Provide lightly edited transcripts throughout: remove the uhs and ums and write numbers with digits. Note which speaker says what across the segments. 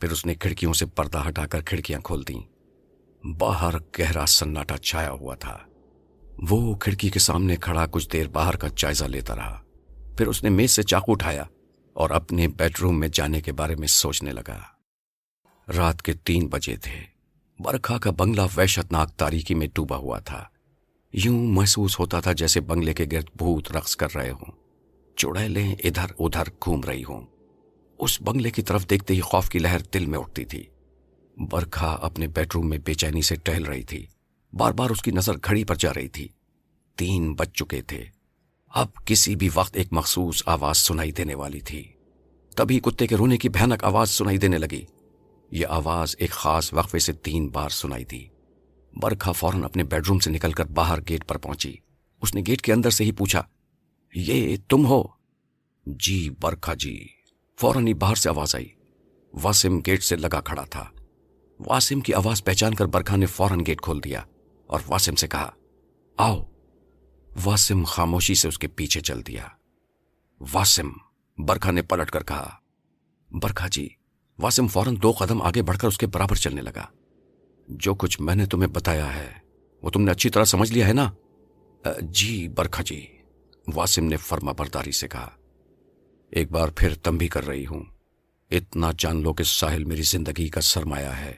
Speaker 1: پھر اس نے کھڑکیوں سے پردہ ہٹا کر کھڑکیاں کھول دیں۔ باہر گہرا سناٹا چھایا ہوا تھا۔ وہ کھڑکی کے سامنے کھڑا کچھ دیر باہر کا جائزہ لیتا رہا، پھر اس نے میز سے چاقو اٹھایا اور اپنے بیڈ روم میں جانے کے بارے میں سوچنے لگا۔ رات کے 3 بجے تھے۔ برکھا کا بنگلہ وحشت ناک تاریکی میں ڈوبا ہوا تھا۔ یوں محسوس ہوتا تھا جیسے بنگلے کے گرد بھوت رقص کر رہے ہوں، چڑیلیں ادھر ادھر گھوم رہی ہوں۔ اس بنگلے کی طرف دیکھتے ہی خوف کی لہر دل میں اٹھتی تھی۔ برکھا اپنے بیڈ روم میں بے چینی سے ٹہل رہی تھی۔ بار بار اس کی نظر گھڑی پر جا رہی تھی۔ 3 بج چکے تھے۔ اب کسی بھی وقت ایک مخصوص آواز سنائی دینے والی تھی۔ تبھی کتے کے رونے کی بھیانک آواز سنائی دینے لگی۔ یہ آواز ایک خاص وقفے سے 3 بار سنائی دی۔ برکھا فوراً اپنے بیڈ روم سے نکل کر باہر گیٹ پر پہنچی۔ اس نے گیٹ کے اندر سے ہی پوچھا، یہ تم ہو؟ جی برکھا جی۔ فوراً ہی باہر سے آواز آئی۔ واسم گیٹ سے لگا کھڑا تھا۔ واسم کی آواز پہچان کر برکھا نے فوراً گیٹ کھول دیا اور واسم سے کہا، آؤ۔ واسم خاموشی سے اس کے پیچھے چل دیا۔ واسم، برکھا نے پلٹ کر کہا۔ برکھا جی۔ واسم فوراً 2 قدم آگے بڑھ کر اس کے برابر چلنے لگا۔ جو کچھ میں نے تمہیں بتایا ہے وہ تم نے اچھی طرح سمجھ لیا ہے نا؟ جی برکھا جی، واسم نے فرما برداری سے کہا۔ ایک بار پھر تنبیہ کر رہی ہوں، اتنا جان لو کہ ساحل میری زندگی کا سرمایہ ہے۔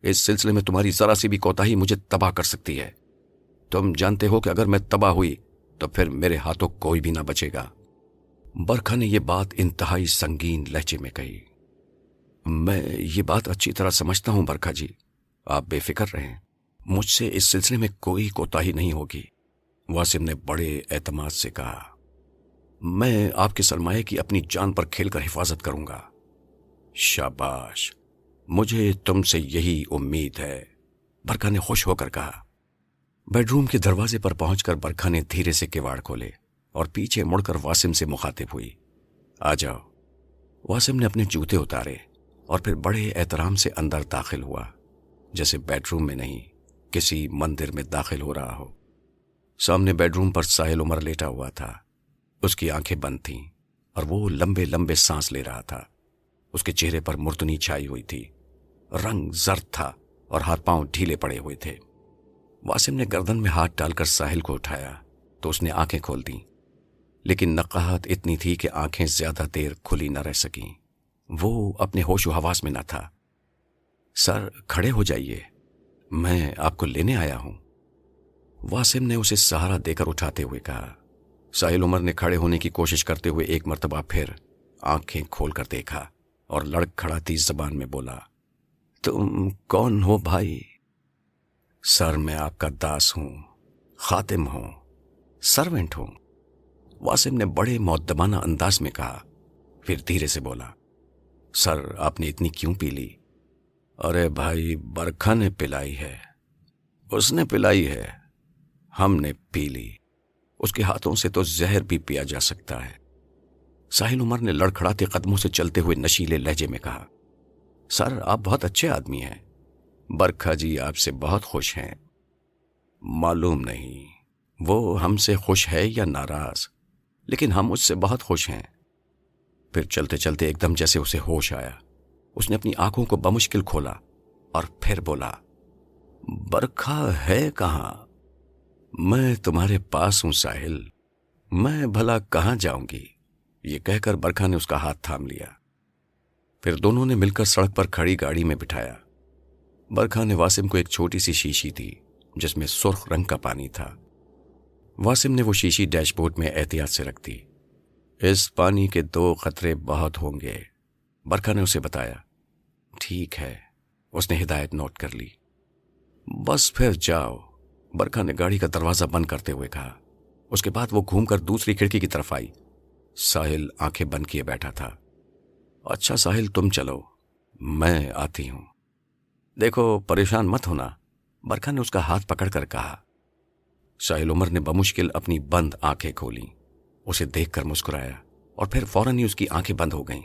Speaker 1: اس سلسلے میں تمہاری ذرا سی بھی کوتاہی مجھے تباہ کر سکتی ہے۔ تم جانتے ہو کہ اگر میں تباہ ہوئی تو پھر میرے ہاتھوں کوئی بھی نہ بچے گا۔ برکھا نے یہ بات انتہائی سنگین لہجے میں کہی۔ میں یہ بات اچھی طرح سمجھتا ہوں برکھا جی، آپ بے فکر رہیں، مجھ سے اس سلسلے میں کوئی کوتاہی نہیں ہوگی، واسم نے بڑے اعتماد سے کہا۔ میں آپ کے سرمایہ کی اپنی جان پر کھیل کر حفاظت کروں گا۔ شاباش، مجھے تم سے یہی امید ہے، برکھا نے خوش ہو کر کہا۔ بیڈ روم کے دروازے پر پہنچ کر برکھا نے دھیرے سے کواڑ کھولے اور پیچھے مڑ کر واسم سے مخاطب ہوئی، آ جاؤ۔ واسم نے اپنے جوتے اتارے اور پھر بڑے احترام سے اندر داخل ہوا، جیسے بیڈ روم میں نہیں کسی مندر میں داخل ہو رہا ہو۔ سامنے بیڈ روم پر ساحل عمر لیٹا ہوا تھا۔ اس کی آنکھیں بند تھیں اور وہ لمبے لمبے سانس لے رہا تھا۔ اس کے چہرے پر مردنی چھائی ہوئی تھی، رنگ زرد تھا اور ہاتھ پاؤں ڈھیلے پڑے ہوئے تھے۔ واسم نے گردن میں ہاتھ ڈال کر ساحل کو اٹھایا تو اس نے آنکھیں کھول دیں، لیکن نقاہت اتنی تھی کہ آنکھیں زیادہ دیر کھلی نہ رہ سکیں۔ وہ اپنے ہوش و حواس میں نہ تھا۔ سر کھڑے ہو جائیے، میں آپ کو لینے آیا ہوں، واسم نے اسے سہارا دے کر اٹھاتے ہوئے کہا۔ ساحل عمر نے کھڑے ہونے کی کوشش کرتے ہوئے ایک مرتبہ پھر آنکھیں کھول کر دیکھا اور لڑکھڑاتی زبان میں بولا، تم کون ہو بھائی؟ سر میں آپ کا داس ہوں، خادم ہوں، سرونٹ ہوں، واسم نے بڑے مؤدبانہ انداز میں کہا۔ پھر دھیرے سے بولا، سر آپ نے اتنی کیوں پی لی؟ ارے بھائی، برکھا نے پلائی ہے، اس نے پلائی ہے، ہم نے پی لی، اس کے ہاتھوں سے تو زہر بھی پیا جا سکتا ہے۔ ساحل عمر نے لڑکھڑاتے قدموں سے چلتے ہوئے نشیلے لہجے میں کہا، سر آپ بہت اچھے آدمی ہیں، برکھا جی آپ سے بہت خوش ہیں۔ معلوم نہیں وہ ہم سے خوش ہے یا ناراض، لیکن ہم اس سے بہت خوش ہیں۔ پھر چلتے چلتے ایک دم جیسے اسے ہوش آیا، اس نے اپنی آنکھوں کو بمشکل کھولا اور پھر بولا، برکھا ہے کہاں؟ میں تمہارے پاس ہوں ساحل، میں بھلا کہاں جاؤں گی؟ یہ کہہ کر برکھا نے اس کا ہاتھ تھام لیا۔ پھر دونوں نے مل کر سڑک پر کھڑی گاڑی میں بٹھایا۔ برکھا نے واسم کو ایک چھوٹی سی شیشی دی جس میں سرخ رنگ کا پانی تھا۔ واسم نے وہ شیشی ڈیش بورڈ میں احتیاط سے رکھ دی۔ اس پانی کے 2 قطرے بہت ہوں گے، برکھا نے اسے بتایا۔ ٹھیک ہے، اس نے ہدایت نوٹ کر لی۔ بس پھر جاؤ، برکھا نے گاڑی کا دروازہ بند کرتے ہوئے کہا۔ اس کے بعد وہ گھوم کر دوسری کھڑکی کی طرف آئی۔ ساحل آنکھیں بند کیے بیٹھا تھا۔ اچھا ساحل تم چلو، میں آتی ہوں۔ دیکھو پریشان مت ہونا، برکھا نے اس کا ہاتھ پکڑ کر کہا۔ ساحل عمر نے بمشکل اپنی بند آنکھیں کھولیں، اسے دیکھ کر مسکرایا اور پھر فوراً ہی اس کی آنکھیں بند ہو گئیں۔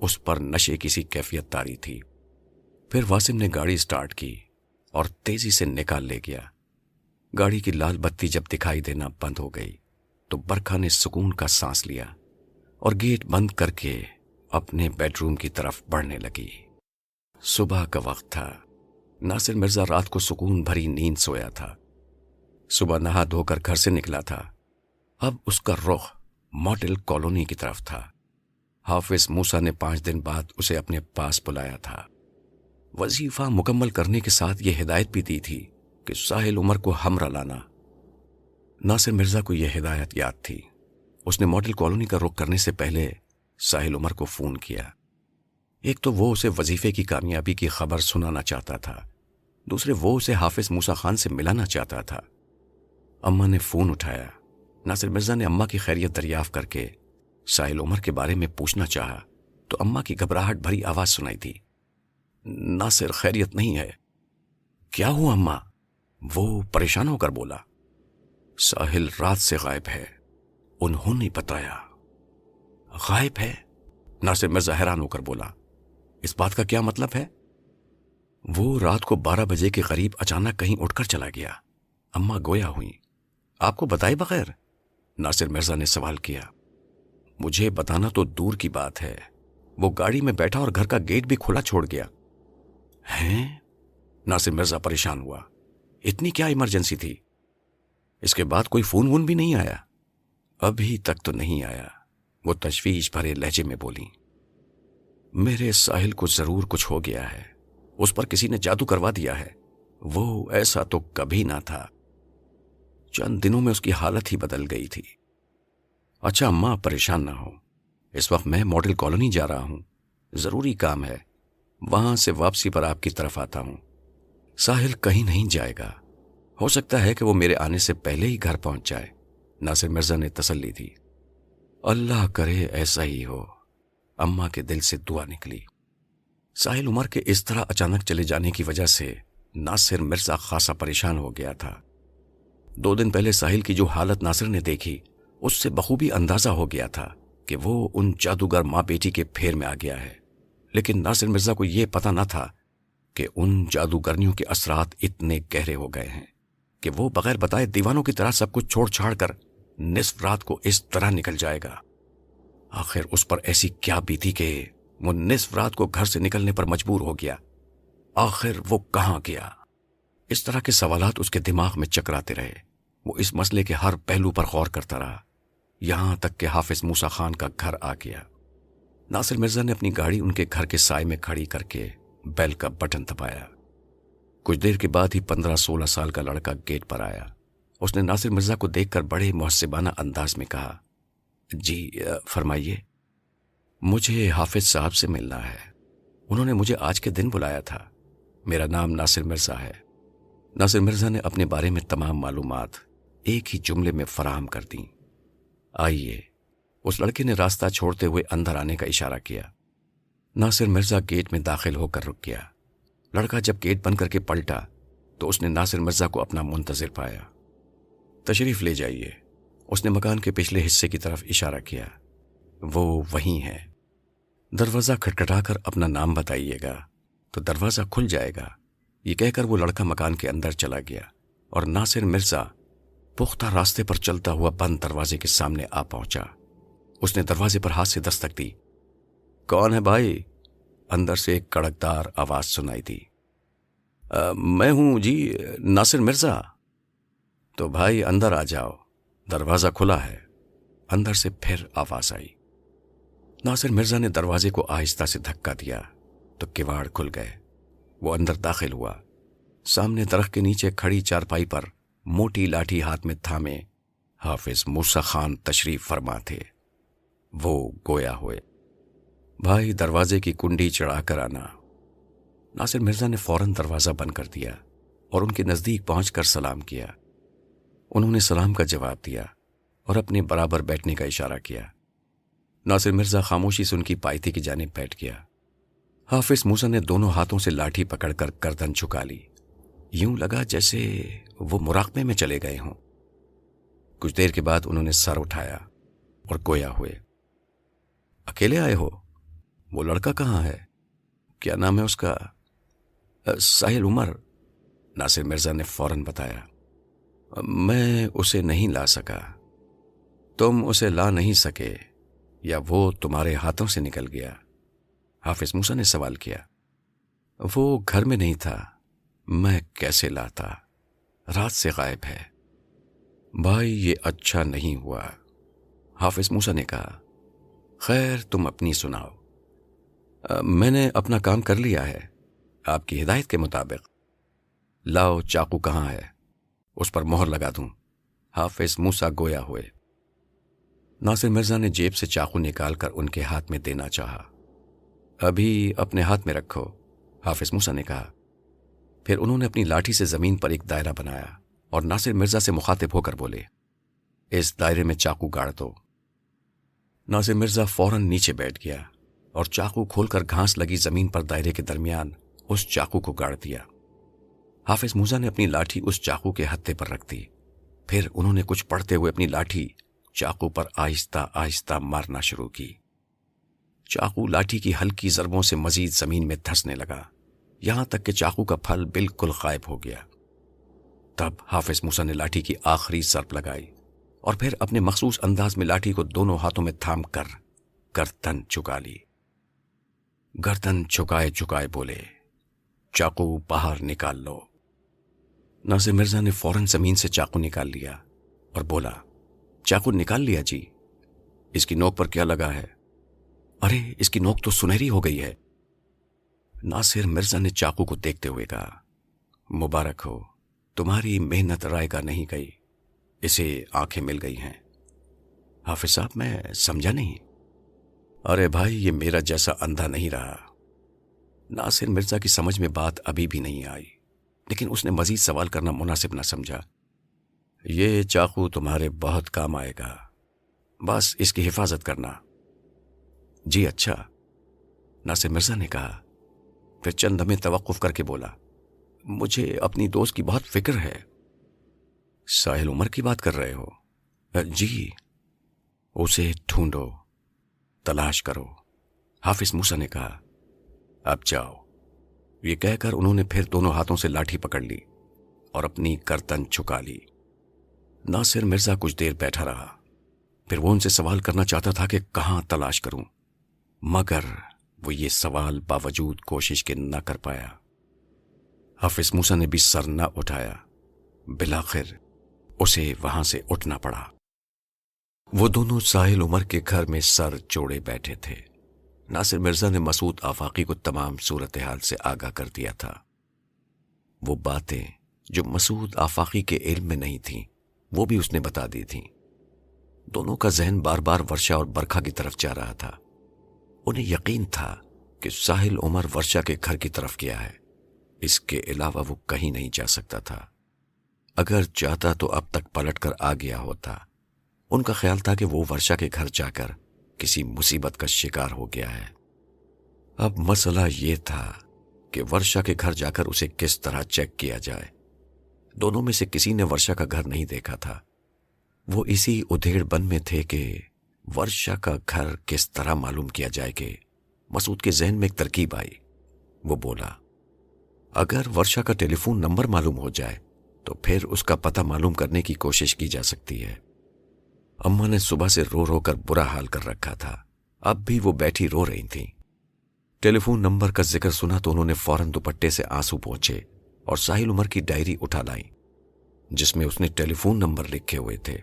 Speaker 1: اس پر نشے کی سی کیفیت طاری تھی۔ پھر واسم نے گاڑی سٹارٹ کی اور تیزی سے نکال لے گیا۔ گاڑی کی لال بتی جب دکھائی دینا بند ہو گئی تو برکھا نے سکون کا سانس لیا اور گیٹ بند کر کے اپنے بیڈ روم کی طرف بڑھنے لگی۔ صبح کا وقت تھا۔ ناصر مرزا رات کو سکون بھری نیند سویا تھا۔ صبح نہا دھو کر گھر سے نکلا تھا۔ اب اس کا رخ ماڈل کالونی کی طرف تھا۔ حافظ موسیٰ نے 5 دن بعد اسے اپنے پاس بلایا تھا۔ وظیفہ مکمل کرنے کے ساتھ یہ ہدایت بھی دی تھی کہ ساحل عمر کو ہمراہ لانا۔ ناصر مرزا کو یہ ہدایت یاد تھی۔ اس نے ماڈل کالونی کا رخ کرنے سے پہلے ساحل عمر کو فون کیا۔ ایک تو وہ اسے وظیفے کی کامیابی کی خبر سنانا چاہتا تھا، دوسرے وہ اسے حافظ موسیٰ خان سے ملانا چاہتا تھا۔ اماں نے فون اٹھایا۔ ناصر مرزا نے اماں کی خیریت دریافت کر کے ساحل عمر کے بارے میں پوچھنا چاہا تو اماں کی گھبراہٹ بھری آواز سنائی دی۔ ناصر خیریت نہیں ہے۔ کیا ہوا اماں؟ وہ پریشان ہو کر بولا۔ ساحل رات سے غائب ہے، انہوں نے بتایا۔ غائب ہے؟ ناصر مرزا حیران ہو کر بولا۔ اس بات کا کیا مطلب ہے؟ وہ رات کو 12 بجے کے قریب اچانک کہیں اٹھ کر چلا گیا۔ اماں گویا ہوئی۔ آپ کو بتائے بغیر؟ ناصر مرزا نے سوال کیا۔ مجھے بتانا تو دور کی بات ہے، وہ گاڑی میں بیٹھا اور گھر کا گیٹ بھی کھلا چھوڑ گیا۔ ہیں؟ ناصر مرزا پریشان ہوا۔ اتنی کیا ایمرجنسی تھی؟ اس کے بعد کوئی فون وون بھی نہیں آیا؟ ابھی تک تو نہیں آیا، وہ تشویش بھرے لہجے میں بولی۔ میرے ساحل کو ضرور کچھ ہو گیا ہے، اس پر کسی نے جادو کروا دیا ہے، وہ ایسا تو کبھی نہ تھا۔ چند دنوں میں اس کی حالت ہی بدل گئی تھی۔ اچھا اماں پریشان نہ ہو، اس وقت میں ماڈل کالونی جا رہا ہوں، ضروری کام ہے، وہاں سے واپسی پر آپ کی طرف آتا ہوں۔ ساحل کہیں نہیں جائے گا، ہو سکتا ہے کہ وہ میرے آنے سے پہلے ہی گھر پہنچ جائے۔ ناصر مرزا نے تسلی دی۔ اللہ کرے ایسا ہی ہو، اماں کے دل سے دعا نکلی۔ ساحل عمر کے اس طرح اچانک چلے جانے کی وجہ سے ناصر مرزا خاصا پریشان ہو گیا تھا۔ 2 دن پہلے ساحل کی جو حالت ناصر نے دیکھی، اس سے بخوبی اندازہ ہو گیا تھا کہ وہ ان جادوگر ماں بیٹی کے پھیر میں آ گیا ہے۔ لیکن ناصر مرزا کو یہ پتہ نہ تھا کہ ان جادوگرنیوں کے اثرات اتنے گہرے ہو گئے ہیں کہ وہ بغیر بتائے دیوانوں کی طرح سب کچھ چھوڑ چھاڑ کر نصف رات کو اس طرح نکل جائے گا۔ آخر اس پر ایسی کیا بیتی کہ وہ نصف رات کو گھر سے نکلنے پر مجبور ہو گیا؟ آخر وہ کہاں گیا؟ اس طرح کے سوالات اس کے دماغ میں چکراتے رہے۔ وہ اس مسئلے کے ہر پہلو پر غور کرتا رہا، یہاں تک کہ حافظ موسیٰ خان کا گھر آ گیا۔ ناصر مرزا نے اپنی گاڑی ان کے گھر کے سائے میں کھڑی کر کے بیل کا بٹن دبایا۔ کچھ دیر کے بعد ہی 15-16 سال کا لڑکا گیٹ پر آیا۔ اس نے ناصر مرزا کو دیکھ کر بڑے محسبانہ انداز میں کہا، جی فرمائیے۔ مجھے حافظ صاحب سے ملنا ہے، انہوں نے مجھے آج کے دن بلایا تھا۔ میرا نام ناصر مرزا ہے۔ ناصر مرزا نے اپنے بارے میں تمام معلومات ایک ہی جملے میں فراہم کر دیں۔ آئیے۔ اس لڑکے نے راستہ چھوڑتے ہوئے اندر آنے کا اشارہ کیا۔ ناصر مرزا گیٹ میں داخل ہو کر رک گیا۔ لڑکا جب گیٹ بند کر کے پلٹا تو اس نے ناصر مرزا کو اپنا منتظر پایا۔ تشریف لے جائیے، اس نے مکان کے پچھلے حصے کی طرف اشارہ کیا۔ وہ وہیں ہے، دروازہ کھٹکھٹا کر اپنا نام بتائیے گا تو دروازہ کھل جائے گا۔ یہ کہہ کر وہ لڑکا مکان کے اندر چلا گیا اور ناصر مرزا پختہ راستے پر چلتا ہوا بند دروازے کے سامنے آ پہنچا۔ اس نے دروازے پر ہاتھ سے دستک دی۔ کون ہے بھائی؟ اندر سے ایک کڑکدار آواز سنائی دی۔ میں ہوں جی، ناصر مرزا۔ تو بھائی اندر آ جاؤ، دروازہ کھلا ہے۔ اندر سے پھر آواز آئی۔ ناصر مرزا نے دروازے کو آہستہ سے دھکا دیا تو کواڑ کھل گئے۔ وہ اندر داخل ہوا۔ سامنے درخت کے نیچے کھڑی چارپائی پر موٹی لاٹھی ہاتھ میں تھامے حافظ موسیٰ خان تشریف فرما تھے۔ وہ گویا ہوئے، بھائی دروازے کی کنڈی چڑھا کر آنا۔ ناصر مرزا نے فوراً دروازہ بند کر دیا اور ان کے نزدیک پہنچ کر سلام کیا۔ انہوں نے سلام کا جواب دیا اور اپنے برابر بیٹھنے کا اشارہ کیا۔ ناصر مرزا خاموشی سے ان کی پائتی کی جانب بیٹھ گیا۔ حافظ موسیٰ نے دونوں ہاتھوں سے لاٹھی پکڑ کر گردن جھکا لی، یوں لگا جیسے وہ مراقبے میں چلے گئے ہوں۔ کچھ دیر کے بعد انہوں نے سر اٹھایا اور گویا ہوئے۔ اکیلے آئے ہو؟ وہ لڑکا کہاں ہے؟ کیا نام ہے اس کا؟ ساحل عمر، ناصر مرزا نے فوراً بتایا۔ میں اسے نہیں لا سکا۔ تم اسے لا نہیں سکے یا وہ تمہارے ہاتھوں سے نکل گیا؟ حافظ موسیٰ نے سوال کیا۔ وہ گھر میں نہیں تھا، میں کیسے لاتا؟ رات سے غائب ہے۔ بھائی یہ اچھا نہیں ہوا، حافظ موسیٰ نے کہا۔ خیر تم اپنی سناؤ۔ میں نے اپنا کام کر لیا ہے آپ کی ہدایت کے مطابق۔ لاؤ چاقو کہاں ہے، اس پر مہر لگا دوں۔ حافظ موسیٰ گویا ہوئے۔ ناصر مرزا نے جیب سے چاقو نکال کر ان کے ہاتھ میں دینا چاہا۔ ابھی اپنے ہاتھ میں رکھو، حافظ موسیٰ نے کہا۔ پھر انہوں نے اپنی لاٹھی سے زمین پر ایک دائرہ بنایا اور ناصر مرزا سے مخاطب ہو کر بولے، اس دائرے میں چاقو گاڑ دو۔ ناصر مرزا فوراً نیچے بیٹھ گیا اور چاقو کھول کر گھاس لگی زمین پر دائرے کے درمیان اس چاقو کو گاڑ دیا۔ حافظ موسیٰ نے اپنی لاٹھی اس چاقو کے ہتھے پر رکھ دی۔ پھر انہوں نے کچھ پڑھتے ہوئے اپنی لاٹھی چاقو پر آہستہ آہستہ مارنا شروع کی۔ چاقو لاٹھی کی ہلکی ضربوں سے مزید زمین میں دھسنے لگا، یہاں تک کہ چاقو کا پھل بالکل غائب ہو گیا۔ تب حافظ موسیٰ نے لاٹھی کی آخری ضرب لگائی اور پھر اپنے مخصوص انداز میں لاٹھی کو دونوں ہاتھوں میں تھام کر گردن جھکا لی۔ گردن جھکائے جھکائے بولے، چاقو باہر نکال لو۔ ناصر مرزا نے فوراً زمین سے چاقو نکال لیا اور بولا، چاقو نکال لیا جی، اس کی نوک پر کیا لگا ہے؟ ارے اس کی نوک تو سنہری ہو گئی ہے۔ ناصر مرزا نے چاقو کو دیکھتے ہوئے کہا، مبارک ہو، تمہاری محنت رائے گا نہیں گئی، اسے آنکھیں مل گئی ہیں۔ حافظ صاحب میں سمجھا نہیں۔ ارے بھائی یہ میرا جیسا اندھا نہیں رہا۔ ناصر مرزا کی سمجھ میں بات ابھی بھی نہیں آئی، لیکن اس نے مزید سوال کرنا مناسب نہ سمجھا۔ یہ چاقو تمہارے بہت کام آئے گا، بس اس کی حفاظت کرنا۔ جی اچھا، ناصر مرزا نے کہا۔ پھر چند لمحے توقف کر کے بولا، مجھے اپنی دوست کی بہت فکر ہے۔ ساحل عمر کی بات کر رہے ہو؟ جی۔ اسے ڈھونڈو، تلاش کرو، حافظ موسیٰ نے کہا۔ اب جاؤ۔ یہ کہہ کر انہوں نے پھر دونوں ہاتھوں سے لاٹھی پکڑ لی اور اپنی گردن جھکا لی۔ ناصر مرزا کچھ دیر بیٹھا رہا، پھر وہ ان سے سوال کرنا چاہتا تھا کہ کہاں تلاش کروں، مگر وہ یہ سوال باوجود کوشش کے نہ کر پایا۔ حافظ موسیٰ نے بھی سر نہ اٹھایا۔ بالآخر اسے وہاں سے اٹھنا پڑا۔ وہ دونوں ساحل عمر کے گھر میں سر جوڑے بیٹھے تھے۔ ناصر مرزا نے مسعود آفاقی کو تمام صورتحال سے آگاہ کر دیا تھا۔ وہ باتیں جو مسعود آفاقی کے علم میں نہیں تھیں، وہ بھی اس نے بتا دی تھیں۔ دونوں کا ذہن بار بار ورشا اور برکھا کی طرف جا رہا تھا۔ انہیں یقین تھا کہ ساحل عمر ورشا کے گھر کی طرف گیا ہے، اس کے علاوہ وہ کہیں نہیں جا سکتا تھا۔ اگر چاہتا تو اب تک پلٹ کر آ گیا ہوتا۔ ان کا خیال تھا کہ وہ ورشا کے گھر جا کر کسی مصیبت کا شکار ہو گیا ہے۔ اب مسئلہ یہ تھا کہ ورشا کے گھر جا کر اسے کس طرح چیک کیا جائے۔ دونوں میں سے کسی نے ورشا کا گھر نہیں دیکھا تھا۔ وہ اسی ادھیڑ بن میں تھے کہ ورشا کا گھر کس طرح معلوم کیا جائے کہ مسعود کے ذہن میں ایک ترکیب آئی۔ وہ بولا، اگر ورشا کا ٹیلی فون نمبر معلوم ہو جائے تو پھر اس کا پتہ معلوم کرنے کی کوشش کی جا سکتی ہے۔ اماں نے صبح سے رو رو کر برا حال کر رکھا تھا، اب بھی وہ بیٹھی رو رہی تھیں۔ ٹیلی فون نمبر کا ذکر سنا تو انہوں نے فوراً دوپٹے سے آنسو پوچھے اور ساحل عمر کی ڈائری اٹھا لائی جس میں اس نے ٹیلی فون نمبر لکھے ہوئے تھے۔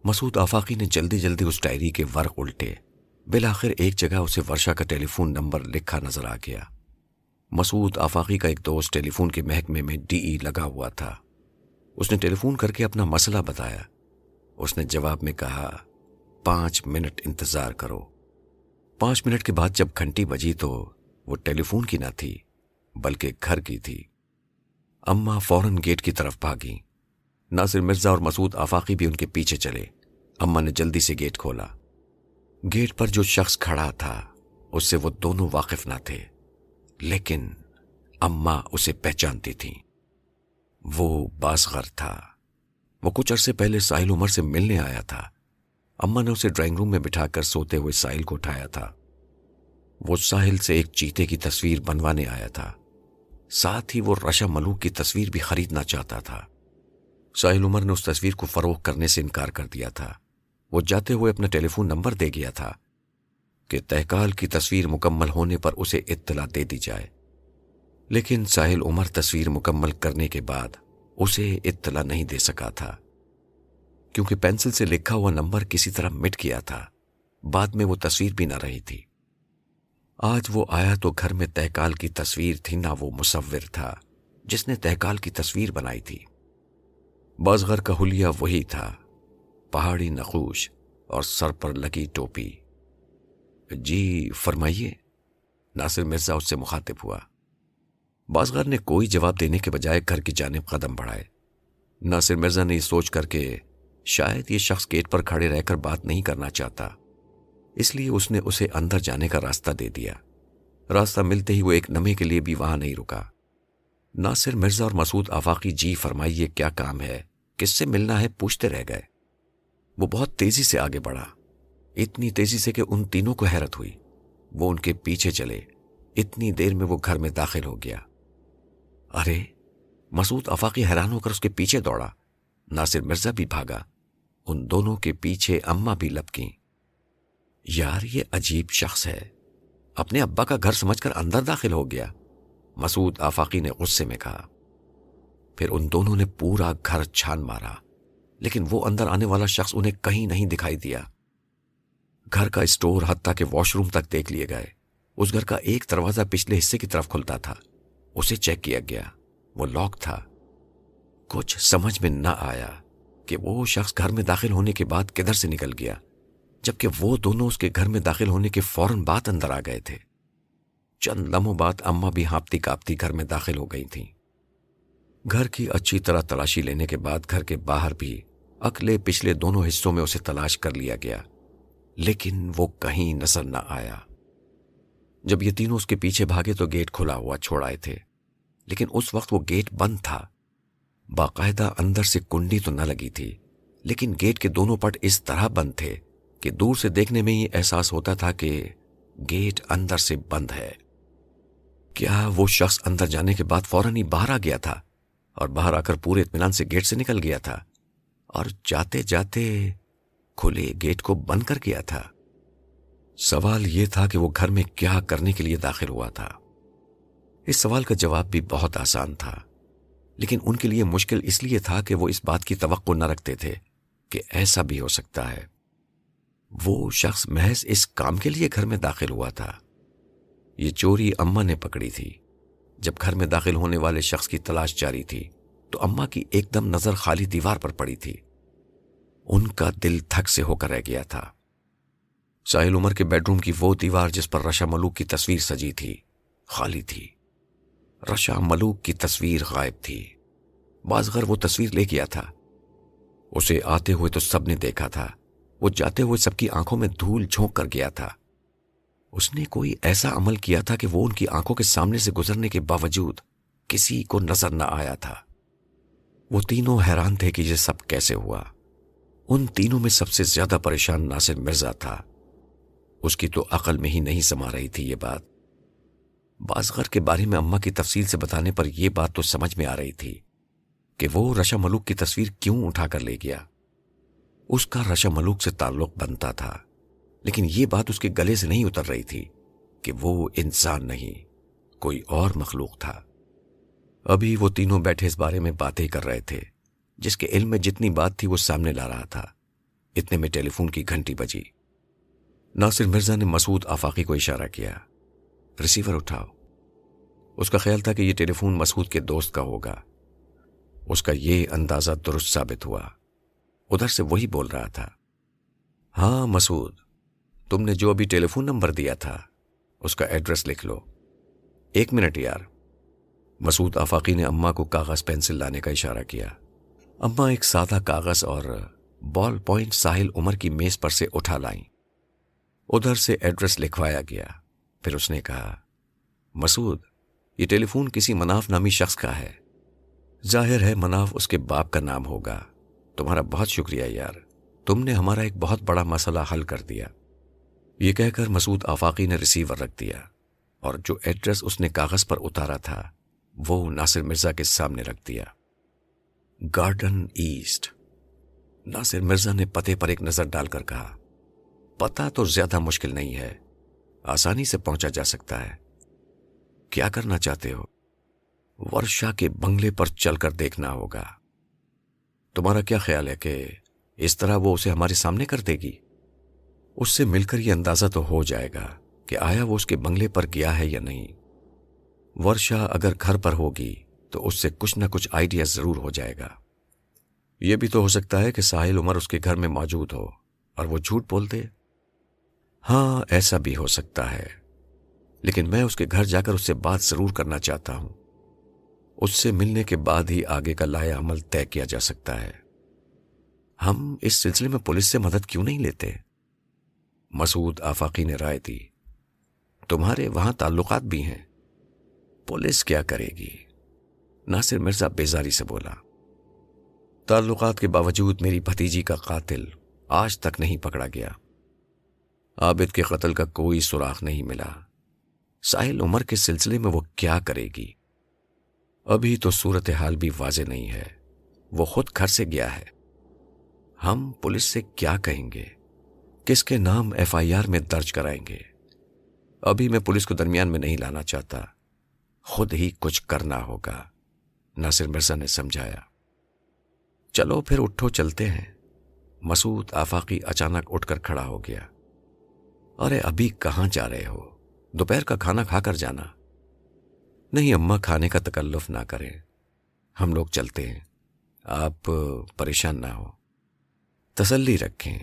Speaker 1: مسعود آفاقی نے جلدی جلدی اس ڈائری کے ورق الٹے۔ بالآخر ایک جگہ اسے ورشا کا ٹیلی فون نمبر لکھا نظر آ گیا۔ مسعود آفاقی کا ایک دوست ٹیلی فون کے محکمے میں DE لگا ہوا تھا۔ اس نے ٹیلی فون کر کے اپنا مسئلہ بتایا۔ اس نے جواب میں کہا، 5 منٹ انتظار کرو۔ 5 منٹ کے بعد جب گھنٹی بجی تو وہ ٹیلی فون کی نہ تھی بلکہ گھر کی تھی۔ اماں فوراً گیٹ کی طرف بھاگی۔ ناصر مرزا اور مسعود آفاقی بھی ان کے پیچھے چلے۔ اماں نے جلدی سے گیٹ کھولا۔ گیٹ پر جو شخص کھڑا تھا اس سے وہ دونوں واقف نہ تھے، لیکن اماں اسے پہچانتی تھیں۔ وہ بازغر تھا۔ وہ کچھ عرصے پہلے ساحل عمر سے ملنے آیا تھا۔ اماں نے اسے ڈرائنگ روم میں بٹھا کر سوتے ہوئے ساحل کو اٹھایا تھا۔ وہ ساحل سے ایک چیتے کی تصویر بنوانے آیا تھا، ساتھ ہی وہ رشا ملوک کی تصویر بھی خریدنا چاہتا تھا۔ ساحل عمر نے اس تصویر کو فروخت کرنے سے انکار کر دیا تھا۔ وہ جاتے ہوئے اپنا ٹیلی فون نمبر دے گیا تھا کہ تہکال کی تصویر مکمل ہونے پر اسے اطلاع دے دی جائے۔ لیکن ساحل عمر تصویر مکمل کرنے کے بعد اسے اطلاع نہیں دے سکا تھا، کیونکہ پینسل سے لکھا ہوا نمبر کسی طرح مٹ گیا تھا۔ بعد میں وہ تصویر بھی نہ رہی تھی۔ آج وہ آیا تو گھر میں تہکال کی تصویر تھی، نہ وہ مصور تھا جس نے تہکال کی تصویر بنائی تھی۔ بازغر کا حلیہ وہی تھا، پہاڑی نقوش اور سر پر لگی ٹوپی۔ جی فرمائیے، ناصر مرزا اس سے مخاطب ہوا۔ بازغر نے کوئی جواب دینے کے بجائے گھر کی جانب قدم بڑھائے۔ ناصر مرزا نے یہ سوچ کر کہ شاید یہ شخص گیٹ پر کھڑے رہ کر بات نہیں کرنا چاہتا، اس لیے اس نے اسے اندر جانے کا راستہ دے دیا۔ راستہ ملتے ہی وہ ایک لمحے کے لیے بھی وہاں نہیں رکا۔ ناصر مرزا اور مسعود آفاقی جی فرمائیے کیا کام ہے، کس سے ملنا ہے، پوچھتے رہ گئے۔ وہ بہت تیزی سے آگے بڑھا، اتنی تیزی سے کہ ان تینوں کو حیرت ہوئی۔ وہ ان کے پیچھے چلے، اتنی دیر میں وہ گھر میں داخل ہو گیا۔ ارے! مسعود آفاقی حیران ہو کر اس کے پیچھے دوڑا۔ ناصر مرزا بھی بھاگا، ان دونوں کے پیچھے اماں بھی لپکیں۔ یار یہ عجیب شخص ہے، اپنے ابا کا گھر سمجھ کر اندر داخل ہو گیا، مسعود آفاقی نے غصے میں کہا۔ پھر ان دونوں نے پورا گھر چھان مارا، لیکن وہ اندر آنے والا شخص انہیں کہیں نہیں دکھائی دیا۔ گھر کا اسٹور حتیٰ کہ واش روم تک دیکھ لیے گئے۔ اس گھر کا ایک دروازہ پچھلے حصے کی طرف کھلتا تھا، اسے چیک کیا گیا، وہ لاک تھا۔ کچھ سمجھ میں نہ آیا کہ وہ شخص گھر میں داخل ہونے کے بعد کدھر سے نکل گیا، جبکہ وہ دونوں اس کے گھر میں داخل ہونے کے فوراً بعد اندر آ گئے تھے۔ چند لمحوں بعد اماں بھی ہانپتی کاپتی گھر میں داخل ہو گئی تھیں۔ گھر کی اچھی طرح تلاشی لینے کے بعد گھر کے باہر بھی اگلے پچھلے دونوں حصوں میں اسے تلاش کر لیا گیا، لیکن وہ کہیں نظر نہ آیا۔ جب یہ تینوں اس کے پیچھے بھاگے تو گیٹ کھلا ہوا چھوڑ آئے تھے، لیکن اس وقت وہ گیٹ بند تھا۔ باقاعدہ اندر سے کنڈی تو نہ لگی تھی، لیکن گیٹ کے دونوں پٹ اس طرح بند تھے کہ دور سے دیکھنے میں یہ احساس ہوتا تھا کہ گیٹ اندر سے بند ہے۔ کیا وہ شخص اندر جانے کے بعد فوراً ہی باہر آ گیا تھا اور باہر آ کر پورے اطمینان سے گیٹ سے نکل گیا تھا اور جاتے جاتے کھلے گیٹ کو بند کر گیا تھا؟ سوال یہ تھا کہ وہ گھر میں کیا کرنے کے لیے داخل ہوا تھا۔ اس سوال کا جواب بھی بہت آسان تھا، لیکن ان کے لیے مشکل اس لیے تھا کہ وہ اس بات کی توقع نہ رکھتے تھے کہ ایسا بھی ہو سکتا ہے۔ وہ شخص محض اس کام کے لیے گھر میں داخل ہوا تھا۔ یہ چوری اماں نے پکڑی تھی۔ جب گھر میں داخل ہونے والے شخص کی تلاش جاری تھی تو اماں کی ایک دم نظر خالی دیوار پر پڑی تھی۔ ان کا دل تھک سے ہو کر رہ گیا تھا۔ ساحل عمر کے بیڈ روم کی وہ دیوار جس پر رشا ملوک کی تصویر سجی تھی خالی تھی۔ رشا ملوک کی تصویر غائب تھی۔ بازغر وہ تصویر لے گیا تھا۔ اسے آتے ہوئے تو سب نے دیکھا تھا، وہ جاتے ہوئے سب کی آنکھوں میں دھول جھونک کر گیا تھا۔ اس نے کوئی ایسا عمل کیا تھا کہ وہ ان کی آنکھوں کے سامنے سے گزرنے کے باوجود کسی کو نظر نہ آیا تھا۔ وہ تینوں حیران تھے کہ یہ سب کیسے ہوا۔ ان تینوں میں سب سے زیادہ پریشان ناصر مرزا تھا۔ اس کی تو عقل میں ہی نہیں سما رہی تھی یہ بات۔ بازغر کے بارے میں اماں کی تفصیل سے بتانے پر یہ بات تو سمجھ میں آ رہی تھی کہ وہ رشا ملوک کی تصویر کیوں اٹھا کر لے گیا۔ اس کا رشا ملوک سے تعلق بنتا تھا، لیکن یہ بات اس کے گلے سے نہیں اتر رہی تھی کہ وہ انسان نہیں، کوئی اور مخلوق تھا۔ ابھی وہ تینوں بیٹھے اس بارے میں باتیں کر رہے تھے، جس کے علم میں جتنی بات تھی وہ سامنے لا رہا تھا۔ اتنے میں ٹیلی فون کی گھنٹی بجی۔ ناصر مرزا نے مسعود آفاقی کو اشارہ کیا، ریسیور اٹھاؤ۔ اس کا خیال تھا کہ یہ ٹیلی فون مسعود کے دوست کا ہوگا۔ اس کا یہ اندازہ درست ثابت ہوا۔ ادھر سے وہی بول رہا تھا، ہاں مسعود، تم نے جو ابھی ٹیلی فون نمبر دیا تھا اس کا ایڈریس لکھ لو۔ 1 منٹ یار۔ مسعود آفاقی نے اماں کو کاغذ پینسل لانے کا اشارہ کیا۔ اماں ایک سادہ کاغذ اور بال پوائنٹ ساحل عمر کی میز پر سے اٹھا لائیں۔ ادھر سے ایڈریس لکھوایا گیا۔ پھر اس نے کہا، مسعود، یہ ٹیلی فون کسی مناف نامی شخص کا ہے۔ ظاہر ہے مناف اس کے باپ کا نام ہوگا۔ تمہارا بہت شکریہ یار، تم نے ہمارا ایک بہت بڑا مسئلہ حل کر دیا۔ یہ کہہ کر مسعود آفاقی نے ریسیور رکھ دیا اور جو ایڈریس اس نے کاغذ پر اتارا تھا وہ ناصر مرزا کے سامنے رکھ دیا۔ Garden asset. ناصر مرزا نے پتے پر ایک نظر ڈال کر کہا، پتہ تو زیادہ مشکل نہیں ہے، آسانی سے پہنچا جا سکتا ہے۔ کیا کرنا چاہتے ہو؟ ورشا کے بنگلے پر چل کر دیکھنا ہوگا۔ تمہارا کیا خیال ہے کہ اس طرح وہ اسے ہمارے سامنے کر دے گی؟ اس سے مل کر یہ اندازہ تو ہو جائے گا کہ آیا وہ اس کے بنگلے پر گیا ہے یا نہیں۔ ورشا اگر گھر پر ہوگی تو اس سے کچھ نہ کچھ آئیڈیا ضرور ہو جائے گا۔ یہ بھی تو ہو سکتا ہے کہ ساحل عمر اس کے گھر میں موجود ہو اور وہ جھوٹ بول دے۔ ہاں، ایسا بھی ہو سکتا ہے، لیکن میں اس کے گھر جا کر اس سے بات ضرور کرنا چاہتا ہوں۔ اس سے ملنے کے بعد ہی آگے کا لائحہ عمل طے کیا جا سکتا ہے۔ ہم اس سلسلے میں پولیس سے مدد کیوں نہیں لیتے؟ مسعود آفاقی نے رائے دی۔ تمہارے وہاں تعلقات بھی ہیں۔ پولیس کیا کرے گی؟ ناصر مرزا بیزاری سے بولا۔ تعلقات کے باوجود میری بھتیجی کا قاتل آج تک نہیں پکڑا گیا۔ عابد کے قتل کا کوئی سراغ نہیں ملا۔ ساحل عمر کے سلسلے میں وہ کیا کرے گی؟ ابھی تو صورتحال بھی واضح نہیں ہے۔ وہ خود گھر سے گیا ہے۔ ہم پولیس سے کیا کہیں گے؟ کس کے نام FIR میں درج کرائیں گے؟ ابھی میں پولیس کو درمیان میں نہیں لانا چاہتا، خود ہی کچھ کرنا ہوگا، ناصر مرزا نے سمجھایا۔ چلو پھر اٹھو، چلتے ہیں۔ مسعود آفاقی اچانک اٹھ کر کھڑا ہو گیا۔ ارے ابھی کہاں جا رہے ہو؟ دوپہر کا کھانا کھا کر جانا۔ نہیں اماں، کھانے کا تکلف نہ کریں، ہم لوگ چلتے ہیں، آپ پریشان نہ ہو۔ تسلی رکھیں،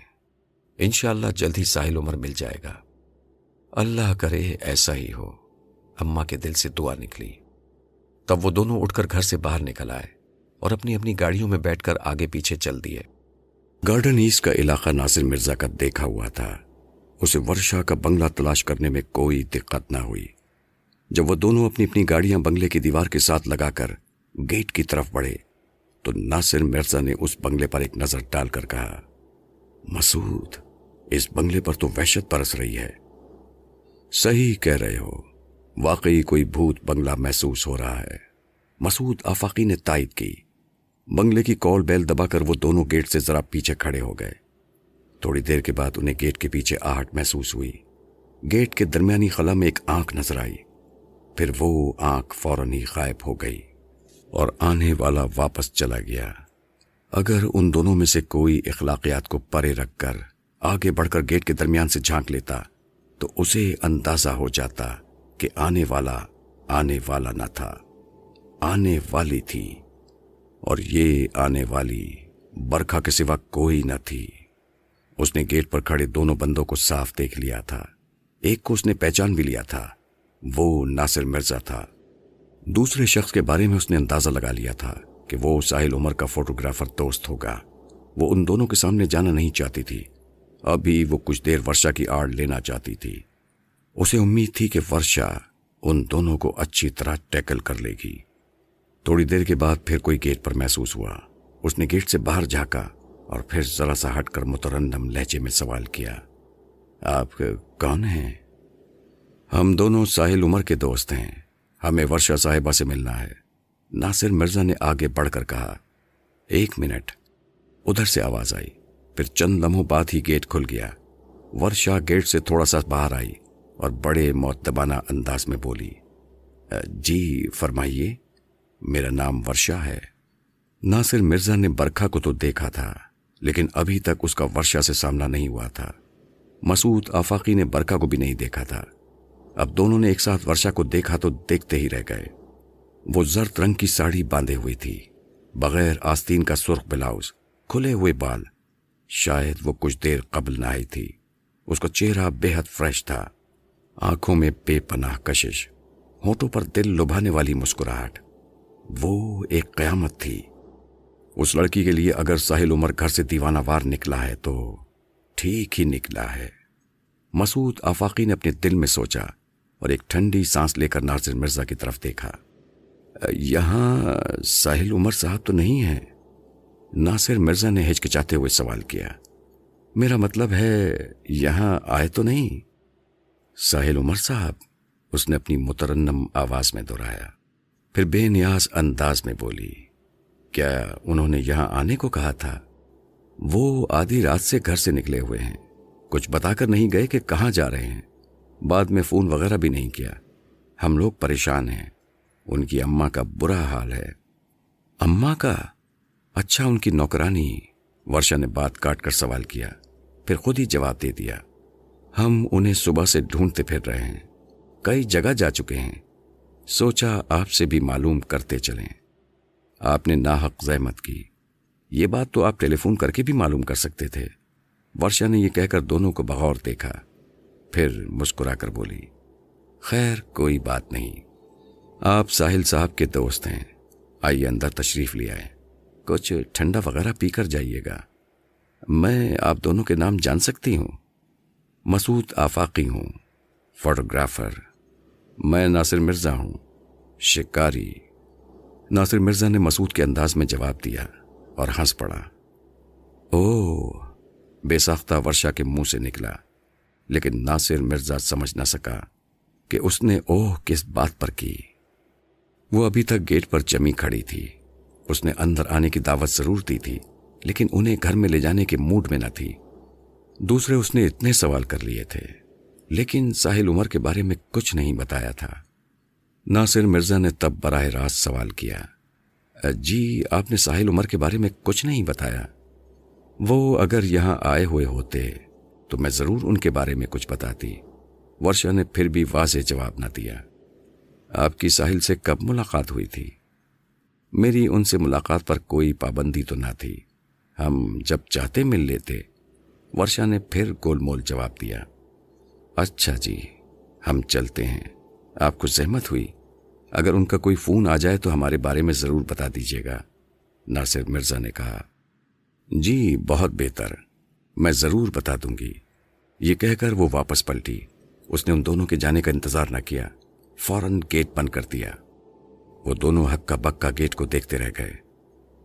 Speaker 1: انشاءاللہ جلد ہی ساحل عمر مل جائے گا۔ اللہ کرے ایسا ہی ہو، اماں کے دل سے دعا نکلی۔ تب وہ دونوں اٹھ کر گھر سے باہر نکل آئے اور اپنی اپنی گاڑیوں میں بیٹھ کر آگے پیچھے چل دیے۔
Speaker 2: گارڈن ایسٹ کا علاقہ ناصر مرزا کا دیکھا ہوا تھا۔ اسے ورشا کا بنگلہ تلاش کرنے میں کوئی دقت نہ ہوئی۔ جب وہ دونوں اپنی اپنی گاڑیاں بنگلے کی دیوار کے ساتھ لگا کر گیٹ کی طرف بڑھے تو ناصر مرزا نے اس بنگلے پر ایک نظر ڈال کر کہا، مسعود، اس بنگلے پر تو وحشت برس رہی ہے۔ صحیح کہہ رہے ہو، واقعی کوئی بھوت بنگلہ محسوس ہو رہا ہے، مسعود آفاقی نے تائید کی۔ بنگلے کی کال بیل دبا کر وہ دونوں گیٹ سے ذرا پیچھے کھڑے ہو گئے۔ تھوڑی دیر کے بعد انہیں گیٹ کے پیچھے آہٹ محسوس ہوئی۔ گیٹ کے درمیانی خلا میں ایک آنکھ نظر آئی، پھر وہ آنکھ فوراً ہی غائب ہو گئی اور آنے والا واپس چلا گیا۔ اگر ان دونوں میں سے کوئی اخلاقیات کو پرے رکھ کر آگے بڑھ کر گیٹ کے درمیان سے جھانک لیتا تو اسے اندازہ ہو جاتا کہ آنے والا نہ تھا، آنے والی تھی، اور یہ آنے والی برکھا کے سوا کوئی نہ تھی۔ اس نے گیٹ پر کھڑے دونوں بندوں کو صاف دیکھ لیا تھا۔ ایک کو اس نے پہچان بھی لیا تھا، وہ ناصر مرزا تھا۔ دوسرے شخص کے بارے میں اس نے اندازہ لگا لیا تھا کہ وہ ساحل عمر کا فوٹوگرافر دوست ہوگا۔ وہ ان دونوں کے سامنے جانا نہیں چاہتی تھی، ابھی وہ کچھ دیر ورشا کی آڑ لینا چاہتی تھی۔ اسے امید تھی کہ ورشا ان دونوں کو اچھی طرح ٹیکل کر لے گی۔ تھوڑی دیر کے بعد پھر کوئی گیٹ پر محسوس ہوا۔ اس نے گیٹ سے باہر جھانکا اور پھر ذرا سا ہٹ کر مترنم لہجے میں سوال کیا، آپ کون ہیں؟ ہم دونوں ساحل عمر کے دوست ہیں، ہمیں ورشا صاحبہ سے ملنا ہے، ناصر مرزا نے آگے بڑھ کر کہا۔ ایک منٹ، ادھر سے آواز آئی، پھر چند لمحوں بعد ہی گیٹ کھل گیا۔ ورشا گیٹ سے تھوڑا سا باہر آئی اور بڑے مؤدبانہ انداز میں بولی، جی فرمائیے، میرا نام ورشا ہے۔ ناصر مرزا نے برکھا کو تو دیکھا تھا، لیکن ابھی تک اس کا ورشا سے سامنا نہیں ہوا تھا۔ مسعود آفاقی نے برکھا کو بھی نہیں دیکھا تھا۔ اب دونوں نے ایک ساتھ ورشا کو دیکھا تو دیکھتے ہی رہ گئے۔ وہ زرد رنگ کی ساڑی باندھے ہوئی تھی، بغیر آستین کا سرخ بلاؤز، کھلے ہوئے بال، شاید وہ کچھ دیر قبل نہ آئی تھی۔ اس کا چہرہ بے حد فریش تھا، آنکھوں میں بے پناہ کشش، ہونٹوں پر دل لبھانے والی مسکراہٹ۔ وہ ایک قیامت تھی۔ اس لڑکی کے لیے اگر ساحل عمر گھر سے دیوانہ وار نکلا ہے تو ٹھیک ہی نکلا ہے۔ مسعود آفاقی نے اپنے دل میں سوچا اور ایک ٹھنڈی سانس لے کر ناصر مرزا کی طرف دیکھا۔ یہاں ساحل عمر صاحب تو نہیں ہیں؟ ناصر مرزا نے ہچکچاتے ہوئے سوال کیا۔ میرا مطلب ہے یہاں آئے تو نہیں؟ ساحل عمر صاحب، اس نے اپنی مترنم آواز میں دہرایا، پھر بے نیاز انداز میں بولی، کیا انہوں نے یہاں آنے کو کہا تھا؟ وہ آدھی رات سے گھر سے نکلے ہوئے ہیں، کچھ بتا کر نہیں گئے کہ کہاں جا رہے ہیں، بعد میں فون وغیرہ بھی نہیں کیا۔ ہم لوگ پریشان ہیں، ان کی اماں کا برا حال ہے۔ اماں کا؟ اچھا، ان کی نوکرانی؟ ورشا نے بات کاٹ کر سوال کیا، پھر خود ہی جواب دے دیا۔ ہم انہیں صبح سے ڈھونڈتے پھر رہے ہیں، کئی جگہ جا چکے ہیں، سوچا آپ سے بھی معلوم کرتے چلیں۔ آپ نے ناحق زحمت کی، یہ بات تو آپ ٹیلی فون کر کے بھی معلوم کر سکتے تھے۔ ورشا نے یہ کہہ کر دونوں کو بغور دیکھا، پھر مسکرا کر بولی، خیر کوئی بات نہیں، آپ ساحل صاحب کے دوست ہیں، آئیے اندر تشریف لے آئے، کچھ ٹھنڈا وغیرہ پی کر جائیے گا۔ میں آپ دونوں کے نام جان سکتی ہوں؟ مسعود آفاقی ہوں، فوٹوگرافر۔ میں ناصر مرزا ہوں، شکاری۔ ناصر مرزا نے مسعود کے انداز میں جواب دیا اور ہنس پڑا۔ اوہ، بے ساختہ ورشا کے منہ سے نکلا، لیکن ناصر مرزا سمجھ نہ سکا کہ اس نے اوہ کس بات پر کی۔ وہ ابھی تک گیٹ پر جمی کھڑی تھی۔ اس نے اندر آنے کی دعوت ضرور دی تھی، لیکن انہیں گھر میں لے جانے کے موڈ میں نہ تھی۔ دوسرے اس نے اتنے سوال کر لیے تھے، لیکن ساحل عمر کے بارے میں کچھ نہیں بتایا تھا۔ ناصر مرزا نے تب براہ راست سوال کیا، جی آپ نے ساحل عمر کے بارے میں کچھ نہیں بتایا؟ وہ اگر یہاں آئے ہوئے ہوتے تو میں ضرور ان کے بارے میں کچھ بتاتی۔ ورشا نے پھر بھی واضح جواب نہ دیا۔ آپ کی ساحل سے کب ملاقات ہوئی تھی؟ میری ان سے ملاقات پر کوئی پابندی تو نہ تھی، ہم جب چاہتے مل لیتے۔ ورشا نے پھر گول مول جواب دیا۔ اچھا جی، ہم چلتے ہیں، آپ کو زحمت ہوئی؟ اگر ان کا کوئی فون آ جائے تو ہمارے بارے میں ضرور بتا دیجیے گا، ناصر مرزا نے کہا۔ جی بہت بہتر، میں ضرور بتا دوں گی۔ یہ کہہ کر وہ واپس پلٹی۔ اس نے ان دونوں کے جانے کا انتظار نہ کیا، فوراً گیٹ بند کر دیا۔ وہ دونوں ہکا بکا گیٹ کو دیکھتے رہ گئے۔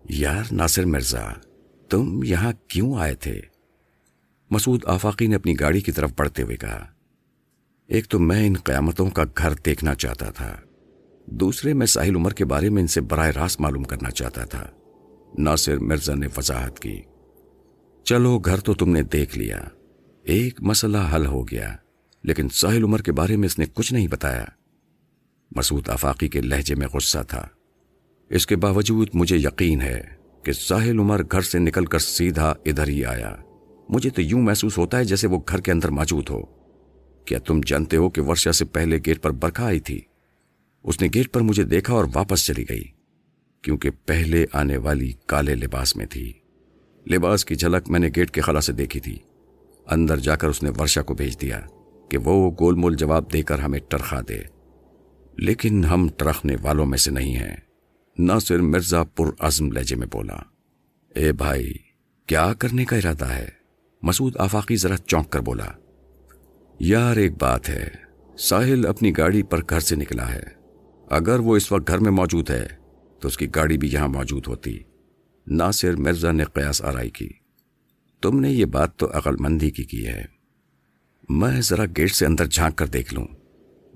Speaker 2: یار ناصر مرزا، تم یہاں کیوں آئے تھے؟ مسعود آفاقی نے اپنی گاڑی کی طرف بڑھتے ہوئے کہا۔ ایک تو میں ان قیامتوں کا گھر دیکھنا چاہتا تھا، دوسرے میں ساحل عمر کے بارے میں ان سے براہ راست معلوم کرنا چاہتا تھا، ناصر مرزا نے وضاحت کی۔ چلو گھر تو تم نے دیکھ لیا، ایک مسئلہ حل ہو گیا، لیکن ساحل عمر کے بارے میں اس نے کچھ نہیں بتایا۔ مسعود آفاقی کے لہجے میں غصہ تھا۔ اس کے باوجود مجھے یقین ہے کہ ساحل عمر گھر سے نکل کر سیدھا ادھر ہی آیا۔ مجھے تو یوں محسوس ہوتا ہے جیسے وہ گھر کے اندر موجود ہو۔ کیا تم جانتے ہو کہ ورشا سے پہلے گیٹ پر برکھا آئی تھی؟ اس نے گیٹ پر مجھے دیکھا اور واپس چلی گئی، کیونکہ پہلے آنے والی کالے لباس میں تھی۔ لباس کی جھلک میں نے گیٹ کے خلا سے دیکھی تھی۔ اندر جا کر اس نے ورشا کو بھیج دیا کہ وہ گول مول جواب دے کر ہمیں ٹرخا دے، لیکن ہم ٹرخنے والوں میں سے نہیں ہیں، ناصر مرزا پرعزم لہجے میں بولا۔ اے بھائی، کیا کرنے کا ارادہ ہے؟ مسعود آفاقی ذرا چونک کر بولا۔ یار ایک بات ہے، ساحل اپنی گاڑی پر گھر سے نکلا ہے، اگر وہ اس وقت گھر میں موجود ہے تو اس کی گاڑی بھی یہاں موجود ہوتی، ناصر مرزا نے قیاس آرائی کی۔ تم نے یہ بات تو عقل مندی کی ہے۔ میں ذرا گیٹ سے اندر جھانک کر دیکھ لوں،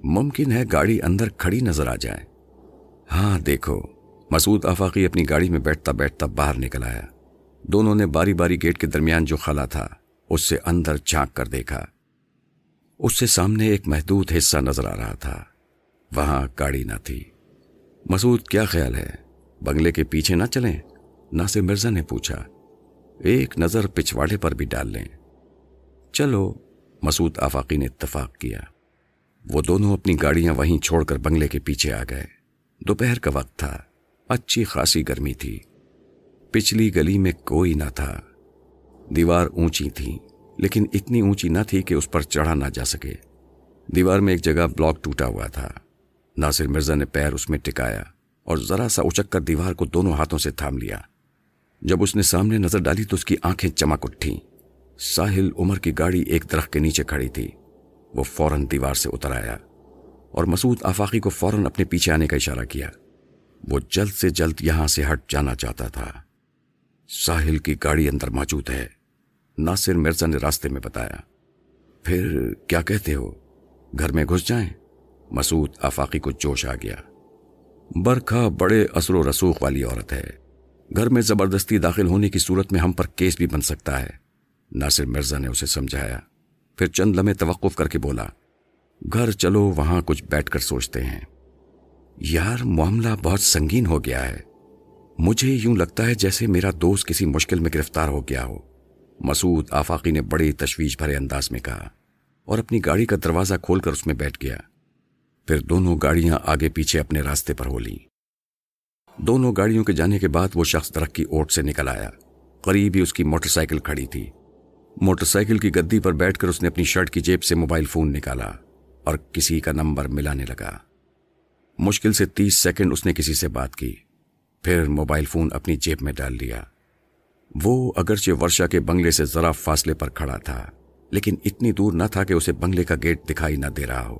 Speaker 2: ممکن ہے گاڑی اندر کھڑی نظر آ جائے۔ ہاں دیکھو۔ مسعود آفاقی اپنی گاڑی میں بیٹھتا بیٹھتا باہر نکل آیا۔ دونوں نے باری باری گیٹ کے درمیان جو خلا تھا اس سے اندر جھانک کر دیکھا۔ اس سے سامنے ایک محدود حصہ نظر آ رہا تھا، وہاں گاڑی نہ تھی۔ مسعود کیا خیال ہے، بنگلے کے پیچھے نہ چلیں؟ ناصر مرزا نے پوچھا۔ ایک نظر پچھواڑے پر بھی ڈال لیں۔ چلو، مسعود آفاقی نے اتفاق کیا۔ وہ دونوں اپنی گاڑیاں وہیں چھوڑ کر بنگلے کے پیچھے آ گئے۔ دوپہر کا وقت تھا، اچھی خاصی گرمی تھی۔ پچھلی گلی میں کوئی نہ تھا۔ دیوار اونچی تھی، لیکن اتنی اونچی نہ تھی کہ اس پر چڑھا نہ جا سکے۔ دیوار میں ایک جگہ بلاک ٹوٹا ہوا تھا۔ ناصر مرزا نے پیر اس میں ٹکایا اور ذرا سا اچک کر دیوار کو دونوں ہاتھوں سے تھام لیا۔ جب اس نے سامنے نظر ڈالی تو اس کی آنکھیں چمک اٹھیں۔ ساحل عمر کی گاڑی ایک درخت کے نیچے کھڑی تھی۔ وہ فوراً دیوار سے اتر آیا اور مسعود آفاقی کو فوراً اپنے پیچھے آنے کا اشارہ کیا۔ وہ جلد سے جلد یہاں سے ہٹ جانا چاہتا تھا۔ ساحل کی گاڑی اندر موجود ہے، ناصر مرزا نے راستے میں بتایا۔ پھر کیا کہتے ہو، گھر میں گھس جائیں؟ مسعود آفاقی کو جوش آ گیا۔ برکھا بڑے اثر و رسوخ والی عورت ہے، گھر میں زبردستی داخل ہونے کی صورت میں ہم پر کیس بھی بن سکتا ہے، ناصر مرزا نے اسے سمجھایا۔ پھر چند لمحے توقف کر کے بولا، گھر چلو، وہاں کچھ بیٹھ کر سوچتے ہیں۔ یار معاملہ بہت سنگین ہو گیا ہے. مجھے یوں لگتا ہے جیسے میرا دوست کسی مشکل میں گرفتار ہو گیا ہو، مسعود آفاقی نے بڑی تشویش بھرے انداز میں کہا اور اپنی گاڑی کا دروازہ کھول کر اس میں بیٹھ گیا. پھر دونوں گاڑیاں آگے پیچھے اپنے راستے پر ہو لیں. دونوں گاڑیوں کے جانے کے بعد وہ شخص درخت کی اوٹ سے نکل آیا. قریب ہی اس کی موٹر سائیکل کھڑی تھی. موٹر سائیکل کی گدی پر بیٹھ کر اس نے اپنی شرٹ کی جیب سے موبائل فون نکالا اور کسی کا نمبر ملانے لگا. مشکل سے 30 سیکنڈ اس نے کسی سے بات کی، پھر موبائل فون اپنی جیب میں ڈال لیا. وہ اگرچہ ورشا کے بنگلے سے ذرا فاصلے پر کھڑا تھا، لیکن اتنی دور نہ تھا کہ اسے بنگلے کا گیٹ دکھائی نہ دے رہا ہو.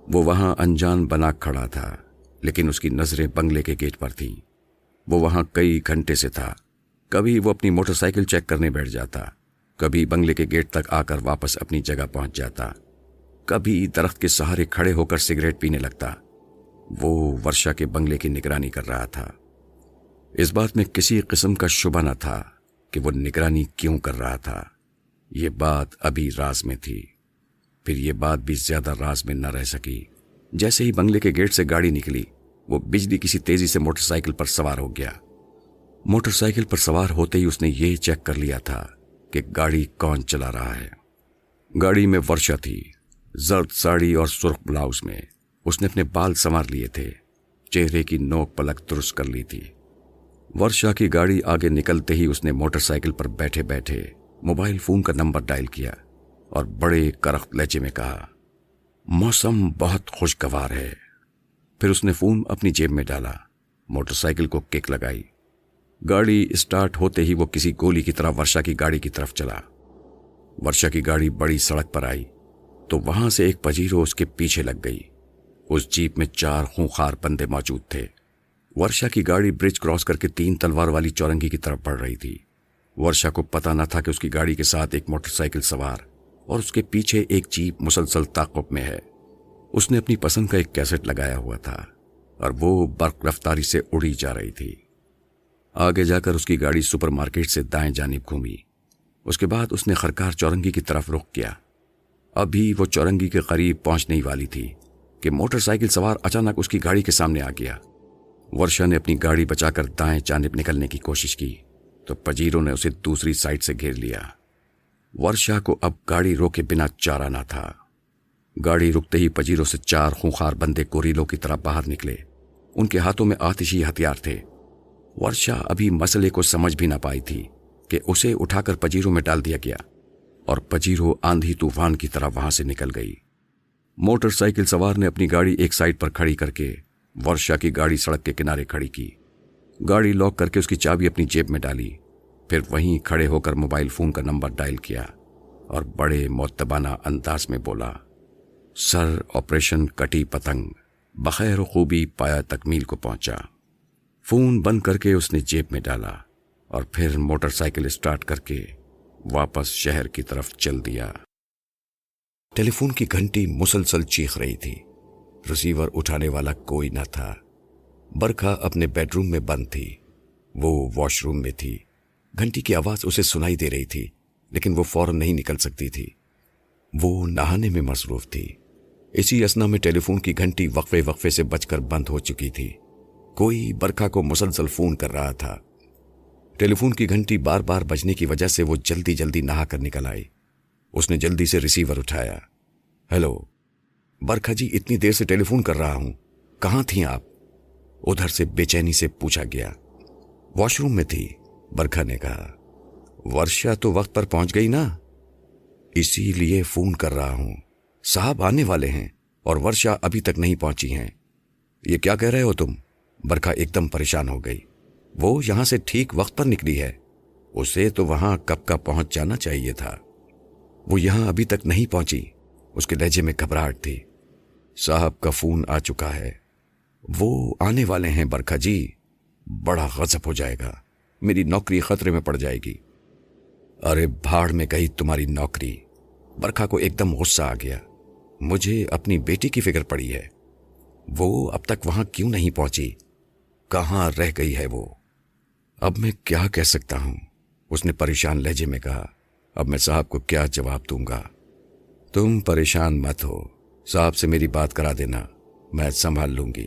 Speaker 2: وہ وہاں انجان بنا کھڑا تھا، لیکن اس کی نظریں بنگلے کے گیٹ پر تھیں. وہ وہاں کئی گھنٹے سے تھا. کبھی وہ اپنی موٹر سائیکل چیک کرنے بیٹھ جاتا، کبھی بنگلے کے گیٹ تک آ کر واپس اپنی جگہ پہنچ جاتا، کبھی درخت کے سہارے کھڑے ہو کر سگریٹ پینے لگتا. وہ ورشا کے بنگلے کی نگرانی کر رہا تھا. اس بات میں کسی قسم کا شبہ نہ تھا کہ وہ نگرانی کیوں کر رہا تھا. یہ بات ابھی راز میں تھی. پھر یہ بات بھی زیادہ راز میں نہ رہ سکی. جیسے ہی بنگلے کے گیٹ سے گاڑی نکلی، وہ بجلی کسی تیزی سے موٹر سائیکل پر سوار ہو گیا. موٹر سائیکل پر سوار ہوتے ہی اس نے یہ چیک کر لیا تھا کہ گاڑی کون چلا رہا ہے. گاڑی میں ورشا تھی، زرد ساڑی اور سرخ بلاؤز میں. اس نے اپنے بال سنوار لیے تھے، چہرے کی نوک پلک درست کر لی تھی. ورشا کی گاڑی آگے نکلتے ہی اس نے موٹر سائیکل پر بیٹھے بیٹھے موبائل فون کا نمبر ڈائل کیا اور بڑے کرخت لہجے میں کہا، موسم بہت خوشگوار ہے. پھر اس نے فون اپنی جیب میں ڈالا، موٹر سائیکل کو کک لگائی. گاڑی اسٹارٹ ہوتے ہی وہ کسی گولی کی طرح ورشا کی گاڑی کی طرف چلا. ورشا کی گاڑی بڑی سڑک پر آئی تو وہاں سے ایک پجیرو اس کے پیچھے لگ گئی. اس جیپ میں 4 خونخوار بندے موجود تھے. ورشا کی گاڑی برج کراس کر کے 3 تلوار والی چورنگی کی طرف بڑھ رہی تھی. ورشا کو پتہ نہ تھا کہ اس کی گاڑی کے ساتھ ایک موٹر سائیکل سوار اور اس کے پیچھے ایک جیپ مسلسل تعاقب میں ہے. اس نے اپنی پسند کا ایک کیسٹ لگایا ہوا تھا اور وہ برق رفتاری سے اڑی جا رہی تھی. آگے جا کر اس کی گاڑی سپر مارکیٹ سے دائیں جانب گھومی. اس کے بعد اس نے خرکار چورنگی کی طرف رخ کیا. ابھی وہ چورنگی کے قریب پہنچنے ہی والی تھی کہ موٹر سائیکل سوار اچانک اس کی گاڑی کے سامنے آ گیا. ورشا نے اپنی گاڑی بچا کر دائیں جانب نکلنے کی کوشش کی تو پجیرو نے اسے دوسری سائڈ سے گھیر لیا. ورشا کو اب گاڑی روکے بنا چارہ نہ تھا. گاڑی رکتے ہی پجیرو سے 4 خونخوار بندے کوریلوں کی طرح باہر نکلے. ان کے ہاتھوں میں آتشی ہتھیار تھے. ورشا ابھی مسئلے کو سمجھ بھی نہ پائی تھی کہ اسے اٹھا کر پجیرو میں ڈال دیا گیا اور پجیرو آندھی طوفان کی طرح وہاں سے نکل گئی. موٹر سائیکل سوار نے اپنی گاڑی ایک سائڈ پر کھڑی کر کے ورشا کی گاڑی سڑک کے کنارے کھڑی کی. گاڑی لاک کر کے اس کی چابی اپنی جیب میں ڈالی. پھر وہیں کھڑے ہو کر موبائل فون کا نمبر ڈائل کیا اور بڑے مؤدبانہ انداز میں بولا، سر آپریشن کٹی پتنگ بخیر و خوبی پایا تکمیل کو پہنچا. فون بند کر کے اس نے جیب میں ڈالا اور پھر موٹر سائیکل اسٹارٹ کر کے واپس شہر کی طرف چل دیا. ٹیلی فون کی گھنٹی مسلسل چیخ رہی تھی. ریسیور اٹھانے والا کوئی نہ تھا. برکھا اپنے بیڈ روم میں بند تھی. وہ واش روم میں تھی. گھنٹی کی آواز اسے سنائی دے رہی تھی لیکن وہ فوراً نہیں نکل سکتی تھی. وہ نہانے میں مصروف تھی. اسی اثنا میں ٹیلی فون کی گھنٹی وقفے وقفے سے بج کر بند ہو چکی تھی. کوئی برکھا کو مسلسل فون کر رہا تھا. ٹیلی فون کی گھنٹی بار بار بجنے کی وجہ سے وہ جلدی جلدی نہا کر نکل آئی. اس نے جلدی سے ریسیور اٹھایا. ہیلو برکھا جی، اتنی دیر سے ٹیلی فون کر رہا ہوں، کہاں تھیں آپ؟ ادھر سے بے چینی سے پوچھا گیا. واش روم میں تھی، برکھا نے کہا. ورشا تو وقت پر پہنچ گئی نا، اسی لیے فون کر رہا ہوں. صاحب آنے والے ہیں اور ورشا ابھی تک نہیں پہنچی ہیں. یہ کیا کہہ رہے ہو تم؟ برکھا ایک دم پریشان ہو گئی. وہ یہاں سے ٹھیک وقت پر نکلی ہے. اسے تو وہاں کب کا پہنچ جانا چاہیے تھا. وہ یہاں ابھی تک نہیں پہنچی. اس کے لہجے میں گھبراہٹ تھی. صاحب کا فون آ چکا ہے، وہ آنے والے ہیں برکھا جی. بڑا غضب ہو جائے گا، میری نوکری خطرے میں پڑ جائے گی. ارے بھاڑ میں گئی تمہاری نوکری. برکھا کو ایک دم غصہ آ گیا. مجھے اپنی بیٹی کی فکر پڑی ہے. وہ اب تک وہاں کیوں نہیں پہنچی؟ کہاں رہ گئی ہے وہ؟ اب میں کیا کہہ سکتا ہوں؟ اس نے پریشان لہجے میں کہا. اب میں صاحب کو کیا جواب دوں گا؟ تم پریشان مت ہو، صاحب سے میری بات کرا دینا، میں سنبھال لوں گی.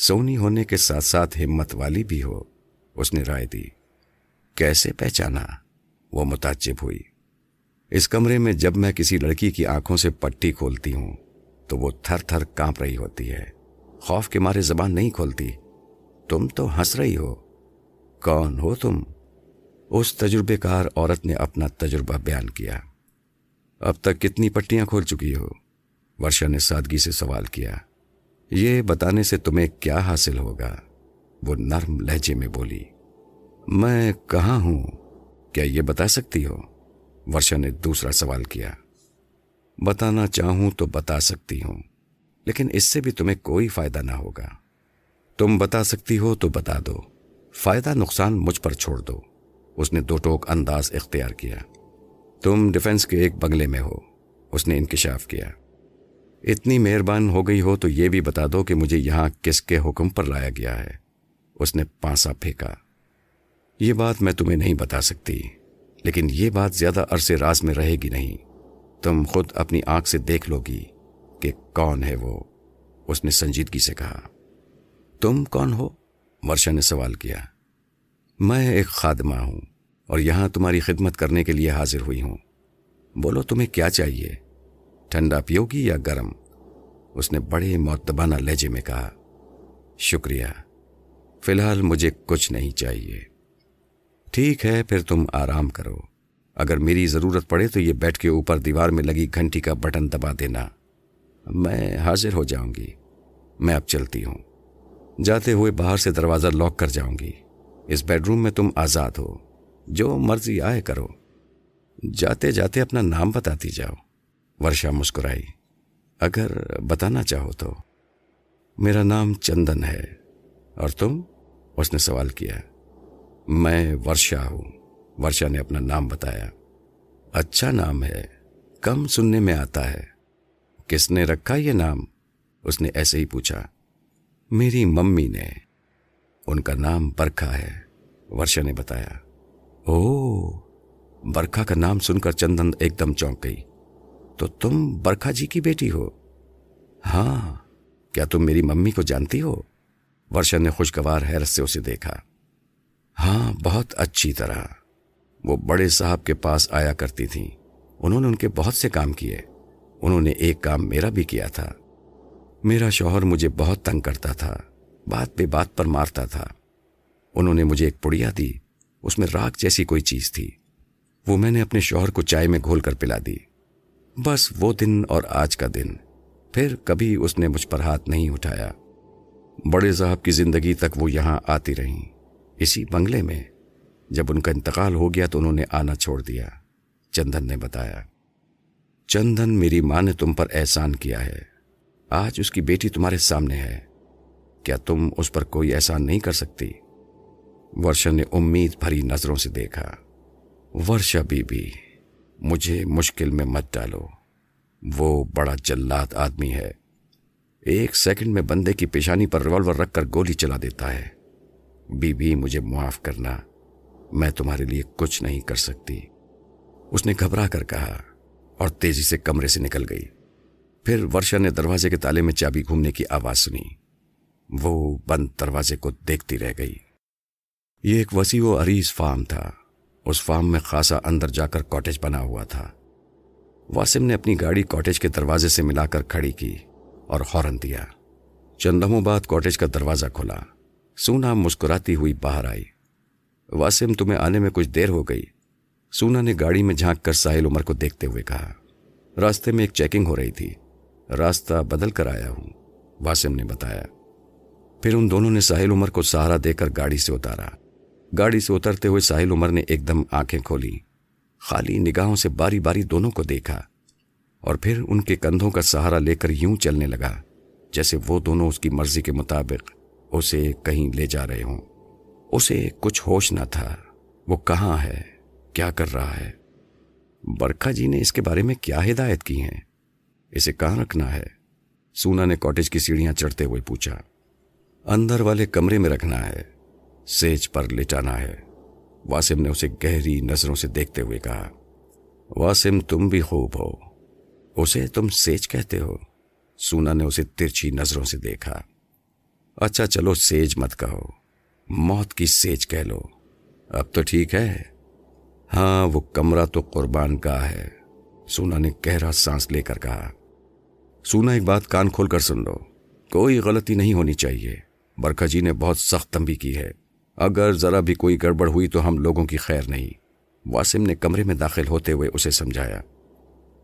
Speaker 2: سونی ہونے کے ساتھ ساتھ ہمت والی بھی ہو، اس نے رائے دی۔ کیسے پہچانا؟ وہ متعجب ہوئی۔ اس کمرے میں جب میں کسی لڑکی کی آنکھوں سے پٹی کھولتی ہوں تو وہ تھر تھر کانپ رہی ہوتی ہے، خوف کے مارے زبان نہیں کھولتی۔ تم تو ہنس رہی ہو، کون ہو تم؟ اس تجربے کار عورت نے اپنا تجربہ بیان کیا۔ اب تک کتنی پٹیاں کھول چکی ہو؟ ورشا نے سادگی سے سوال کیا۔ یہ بتانے سے تمہیں کیا حاصل ہوگا؟ وہ نرم لہجے میں بولی۔ میں کہاں ہوں، کیا یہ بتا سکتی ہو؟ ورشا نے دوسرا سوال کیا۔ بتانا چاہوں تو بتا سکتی ہوں، لیکن اس سے بھی تمہیں کوئی فائدہ نہ ہوگا۔ تم بتا سکتی ہو تو بتا دو، فائدہ نقصان مجھ پر چھوڑ دو۔ اس نے دو ٹوک انداز اختیار کیا۔ تم ڈیفنس کے ایک بنگلے میں ہو، اس نے انکشاف کیا۔ اتنی مہربان ہو گئی ہو تو یہ بھی بتا دو کہ مجھے یہاں کس کے حکم پر لایا گیا ہے۔ اس نے پانسا پھینکا۔ یہ بات میں تمہیں نہیں بتا سکتی، لیکن یہ بات زیادہ عرصے راز میں رہے گی نہیں۔ تم خود اپنی آنکھ سے دیکھ لو گی کہ کون ہے وہ، اس نے سنجیدگی سے کہا۔ تم کون ہو؟ ورشا نے سوال کیا۔ میں ایک خادمہ ہوں اور یہاں تمہاری خدمت کرنے کے لیے حاضر ہوئی ہوں۔ بولو تمہیں کیا چاہیے، ٹھنڈا پیو گی یا گرم؟ اس نے بڑے مؤدبانہ لہجے میں کہا۔ شکریہ، فی الحال مجھے کچھ نہیں چاہیے۔ ٹھیک ہے، پھر تم آرام کرو۔ اگر میری ضرورت پڑے تو یہ بیڈ کے اوپر دیوار میں لگی گھنٹی کا بٹن دبا دینا، میں حاضر ہو جاؤں گی۔ میں اب چلتی ہوں، جاتے ہوئے باہر سے دروازہ لاک کر جاؤں گی۔ اس بیڈ روم میں تم آزاد ہو، جو مرضی آئے کرو۔ جاتے جاتے اپنا نام بتاتی جاؤ۔ ورشا مسکرائی۔ اگر بتانا چاہو تو۔ میرا نام چندن ہے، اور تم؟ اس نے سوال کیا۔ میں ورشا ہوں، ورشا نے اپنا نام بتایا۔ اچھا نام ہے، کم سننے میں آتا ہے۔ کس نے رکھا یہ نام؟ اس نے ایسے ہی پوچھا۔ میری ممی نے۔ ان کا نام برکھا ہے، ورشا نے بتایا۔ اوہ، برکھا کا نام سن کر چندن ایک دم چونک گئی۔ تو تم برکھا جی کی بیٹی ہو؟ ہاں۔ کیا تم میری ممی کو جانتی ہو؟ ورشا نے خوشگوار حیرت سے اسے دیکھا۔ ہاں، بہت اچھی طرح۔ وہ بڑے صاحب کے پاس آیا کرتی تھیں، انہوں نے ان کے بہت سے کام کیے۔ انہوں نے ایک کام میرا بھی کیا تھا۔ میرا شوہر مجھے بہت تنگ کرتا تھا، بات پہ بات پر مارتا تھا۔ انہوں نے مجھے ایک پڑیا دی، اس میں راکھ جیسی کوئی چیز تھی۔ وہ میں نے اپنے شوہر کو چائے میں گھول کر پلا دی۔ بس وہ دن اور آج کا دن، پھر کبھی اس نے مجھ پر ہاتھ نہیں اٹھایا۔ بڑے صاحب کی زندگی تک وہ یہاں آتی رہیں، اسی بنگلے میں۔ جب ان کا انتقال ہو گیا تو انہوں نے آنا چھوڑ دیا، چندن نے بتایا۔ چندن، میری ماں نے تم پر احسان کیا ہے، آج اس کی بیٹی تمہارے سامنے ہے، کیا تم اس پر کوئی احسان نہیں کر سکتی؟ ورشا نے امید بھری نظروں سے دیکھا۔ ورشا بی بی، مجھے مشکل میں مت ڈالو، وہ بڑا جلاد آدمی ہے، 1 سیکنڈ میں بندے کی پیشانی پر ریوالور رکھ کر گولی چلا دیتا ہے۔ بی بی، مجھے معاف کرنا، میں تمہارے لیے کچھ نہیں کر سکتی، اس نے گھبرا کر کہا اور تیزی سے کمرے سے نکل گئی۔ پھر ورشا نے دروازے کے تالے میں چابی گھومنے کی آواز سنی۔ وہ بند دروازے کو دیکھتی رہ گئی۔ یہ ایک وسیع و عریض فارم تھا۔ اس فارم میں خاصا اندر جا کر کاٹیج بنا ہوا تھا۔ واسم نے اپنی گاڑی کاٹیج کے دروازے سے ملا کر کھڑی کی اور ہارن دیا۔ چند لمحوں بعد کاٹیج کا دروازہ کھلا۔ سونا مسکراتی ہوئی باہر آئی۔ واسم، تمہیں آنے میں کچھ دیر ہو گئی، سونا نے گاڑی میں جھانک کر ساحل عمر کو دیکھتے ہوئے کہا۔ راستے میں ایک چیکنگ ہو رہی تھی، راستہ بدل کر آیا ہوں، واسم نے بتایا۔ پھر ان دونوں نے ساحل عمر کو سہارا دے کر گاڑی سے اتارا۔ گاڑی سے اترتے ہوئے ساحل عمر نے ایک دم آنکھیں کھولی، خالی نگاہوں سے باری باری دونوں کو دیکھا، اور پھر ان کے کندھوں کا سہارا لے کر یوں چلنے لگا جیسے وہ دونوں اس کی مرضی کے مطابق اسے کہیں لے جا رہے ہوں۔ اسے کچھ ہوش نہ تھا، وہ کہاں ہے، کیا کر رہا ہے۔ برکھا جی نے اس کے بارے میں کیا ہدایت کی ہیں؟ اسے کہاں رکھنا ہے؟ سونا نے کاٹیج کی سیڑھیاں چڑھتے ہوئے پوچھا۔ اندر والے کمرے میں رکھنا ہے، سیج پر لٹانا ہے، واسم نے اسے گہری نظروں سے دیکھتے ہوئے کہا۔ واسم، تم بھی خوب ہو، اسے تم سیج کہتے ہو؟ سونا نے اسے ترچھی نظروں سے دیکھا۔ اچھا چلو سیج مت کہو، موت کی سیج کہہ لو، اب تو ٹھیک ہے؟ ہاں وہ کمرہ تو قربان گاہ ہے، سونا نے گہرا سانس لے کر کہا۔ سونا ایک بات کان کھول کر سن لو، کوئی غلطی نہیں ہونی چاہیے، برکھا جی نے بہت سخت تنبیہ کی ہے، اگر ذرا بھی کوئی گڑبڑ ہوئی تو ہم لوگوں کی خیر نہیں۔ واسم نے کمرے میں داخل ہوتے ہوئے اسے سمجھایا۔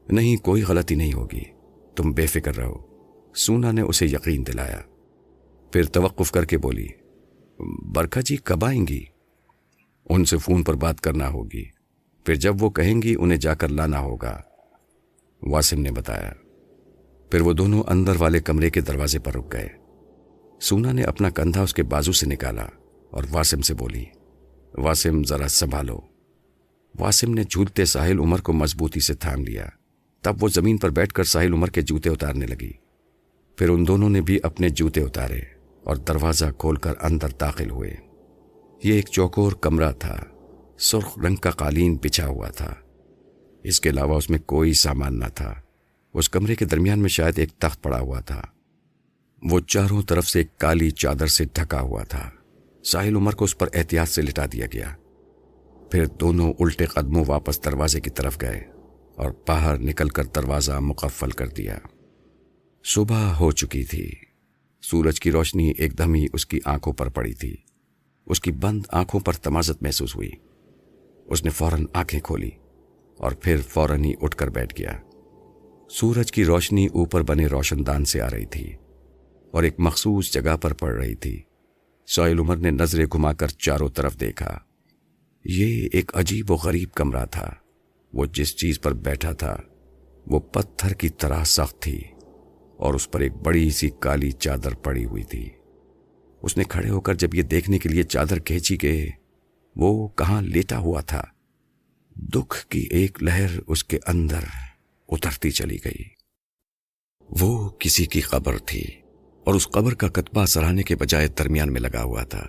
Speaker 2: نہیں کوئی غلطی نہیں ہوگی، تم بے فکر رہو، سونا نے اسے یقین دلایا۔ پھر توقف کر کے بولی، برکھا جی کب آئیں گی؟ ان سے فون پر بات کرنا ہوگی، پھر جب وہ کہیں گی انہیں جا کر لانا ہوگا، واسم نے بتایا۔ پھر وہ دونوں اندر والے کمرے کے دروازے پر رک گئے۔ سونا نے اپنا کندھا اس کے بازو سے نکالا اور واسم سے بولی، واسم ذرا سنبھالو۔ واسم نے جھولتے ساحل عمر کو مضبوطی سے تھام لیا۔ تب وہ زمین پر بیٹھ کر ساحل عمر کے جوتے اتارنے لگی۔ پھر ان دونوں نے بھی اپنے جوتے اتارے اور دروازہ کھول کر اندر داخل ہوئے۔ یہ ایک چوکور کمرہ تھا، سرخ رنگ کا قالین بچھا ہوا تھا، اس کے علاوہ اس میں کوئی سامان نہ تھا۔ اس کمرے کے درمیان میں شاید ایک تخت پڑا ہوا تھا، وہ چاروں طرف سے ایک کالی چادر سے ڈھکا ہوا تھا۔ ساحل عمر کو اس پر احتیاط سے لٹا دیا گیا۔ پھر دونوں الٹے قدموں واپس دروازے کی طرف گئے اور باہر نکل کر دروازہ مقفل کر دیا۔ صبح ہو چکی تھی، سورج کی روشنی ایک دم ہی اس کی آنکھوں پر پڑی تھی۔ اس کی بند آنکھوں پر تمازت محسوس ہوئی۔ اس نے فوراً آنکھیں کھولی اور پھر فوراً ہی اٹھ کر بیٹھ گیا۔ سورج کی روشنی اوپر بنے روشن دان سے آ رہی تھی اور ایک مخصوص جگہ پر پڑ رہی تھی۔ ساحل عمر نے نظریں گھما کر چاروں طرف دیکھا۔ یہ ایک عجیب و غریب کمرہ تھا۔ وہ جس چیز پر بیٹھا تھا وہ پتھر کی طرح سخت تھی اور اس پر ایک بڑی سی کالی چادر پڑی ہوئی تھی۔ اس نے کھڑے ہو کر جب یہ دیکھنے کے لیے چادر کھینچی کہ وہ کہاں لیٹا ہوا تھا، دکھ کی ایک لہر اس کے اندر اترتی چلی گئی۔ وہ کسی کی قبر تھی اور اس قبر کا کتبہ سراہنے کے بجائے درمیان میں لگا ہوا تھا،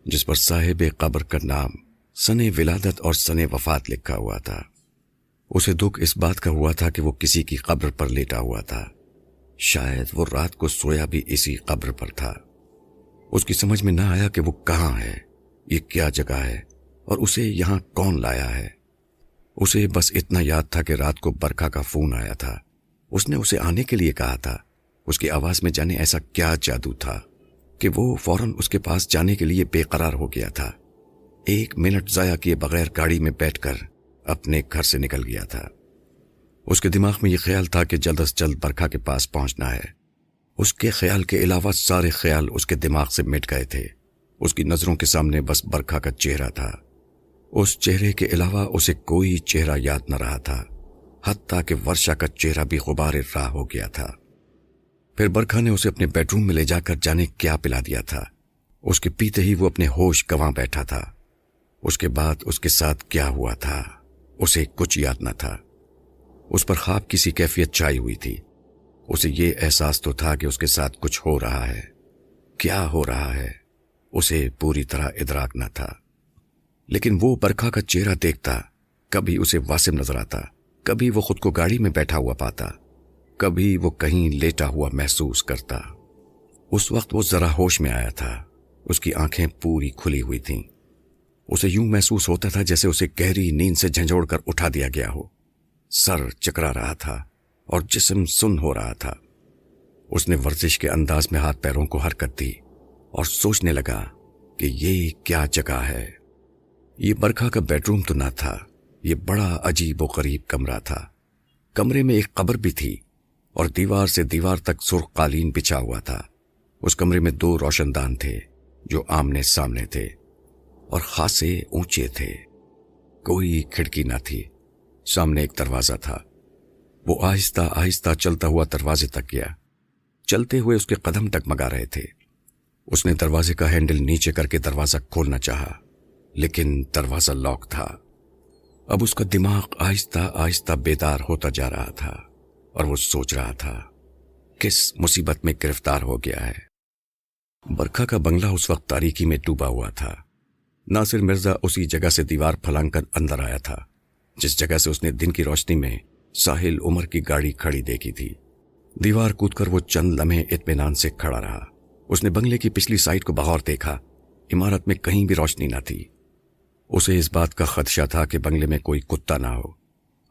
Speaker 2: جس پر صاحب قبر کا نام، سن ولادت اور سن وفات لکھا ہوا تھا۔ اسے دکھ اس بات کا ہوا تھا کہ وہ کسی کی قبر پر لیٹا ہوا تھا، شاید وہ رات کو سویا بھی اسی قبر پر تھا۔ اس کی سمجھ میں نہ آیا کہ وہ کہاں ہے، یہ کیا جگہ ہے اور اسے یہاں کون لایا ہے۔ اسے بس اتنا یاد تھا کہ رات کو برکھا کا فون آیا تھا، اس نے اسے آنے کے لیے کہا تھا۔ اس کی آواز میں جانے ایسا کیا جادو تھا کہ وہ فوراً اس کے پاس جانے کے لیے بے قرار ہو گیا تھا۔ ایک منٹ ضائع کیے بغیر گاڑی میں بیٹھ کر اپنے گھر سے نکل گیا تھا۔ اس کے دماغ میں یہ خیال تھا کہ جلد از جلد برکھا کے پاس پہنچنا ہے۔ اس کے خیال کے علاوہ سارے خیال اس کے دماغ سے مٹ گئے تھے۔ اس کی نظروں کے سامنے بس برکھا کا چہرہ تھا۔ اس چہرے کے علاوہ اسے کوئی چہرہ یاد نہ رہا تھا، حتیٰ کہ ورشا کا چہرہ بھی غبار راہ ہو گیا تھا۔ پھر برکھا نے اسے اپنے بیڈ روم میں لے جا کر جانے کیا پلا دیا تھا۔ اس کے پیتے ہی وہ اپنے ہوش گنوا بیٹھا تھا۔ اس کے بعد اس کے ساتھ کیا ہوا تھا اسے کچھ یاد نہ تھا۔ اس پر خواب کی سی کیفیت چھائی ہوئی تھی۔ اسے یہ احساس تو تھا کہ اس کے ساتھ کچھ ہو رہا ہے، کیا ہو رہا ہے اسے پوری طرح ادراک نہ تھا۔ لیکن وہ برکھا کا چہرہ دیکھتا، کبھی اسے واسم نظر آتا، کبھی وہ خود کو گاڑی میں بیٹھا ہوا پاتا، کبھی وہ کہیں لیٹا ہوا محسوس کرتا۔ اس وقت وہ ذرا ہوش میں آیا تھا، اس کی آنکھیں پوری کھلی ہوئی تھیں۔ اسے یوں محسوس ہوتا تھا جیسے اسے گہری نیند سے جھنجھوڑ کر اٹھا دیا گیا ہو۔ سر چکرا رہا تھا اور جسم سن ہو رہا تھا۔ اس نے ورزش کے انداز میں ہاتھ پیروں کو حرکت دی اور سوچنے لگا کہ یہ کیا جگہ ہے۔ یہ برکھا کا بیڈ روم تو نہ تھا، یہ بڑا عجیب و غریب کمرہ تھا۔ کمرے میں ایک قبر بھی تھی اور دیوار سے دیوار تک سرخ قالین بچھا ہوا تھا۔ اس کمرے میں 2 روشن دان تھے جو آمنے سامنے تھے اور خاصے اونچے تھے۔ کوئی کھڑکی نہ تھی، سامنے ایک دروازہ تھا۔ وہ آہستہ آہستہ چلتا ہوا دروازے تک گیا۔ چلتے ہوئے اس کے قدم ڈگمگا رہے تھے۔ اس نے دروازے کا ہینڈل نیچے کر کے دروازہ کھولنا چاہا، لیکن دروازہ لاک تھا۔ اب اس کا دماغ آہستہ آہستہ بیدار ہوتا جا رہا تھا اور وہ سوچ رہا تھا کس مصیبت میں گرفتار ہو گیا ہے۔ برکھا کا بنگلہ اس وقت تاریکی میں ڈوبا ہوا تھا۔ ناصر مرزا اسی جگہ سے دیوار پھلانگ کر اندر آیا تھا جس جگہ سے اس نے دن کی روشنی میں ساحل عمر کی گاڑی کھڑی دیکھی تھی۔ دیوار کود کر وہ چند لمحے اطمینان سے کھڑا رہا، اس نے بنگلے کی پچھلی سائڈ کو بغور دیکھا۔ عمارت میں کہیں بھی روشنی نہ تھی۔ اسے اس بات کا خدشہ تھا کہ بنگلے میں کوئی کتا نہ ہو۔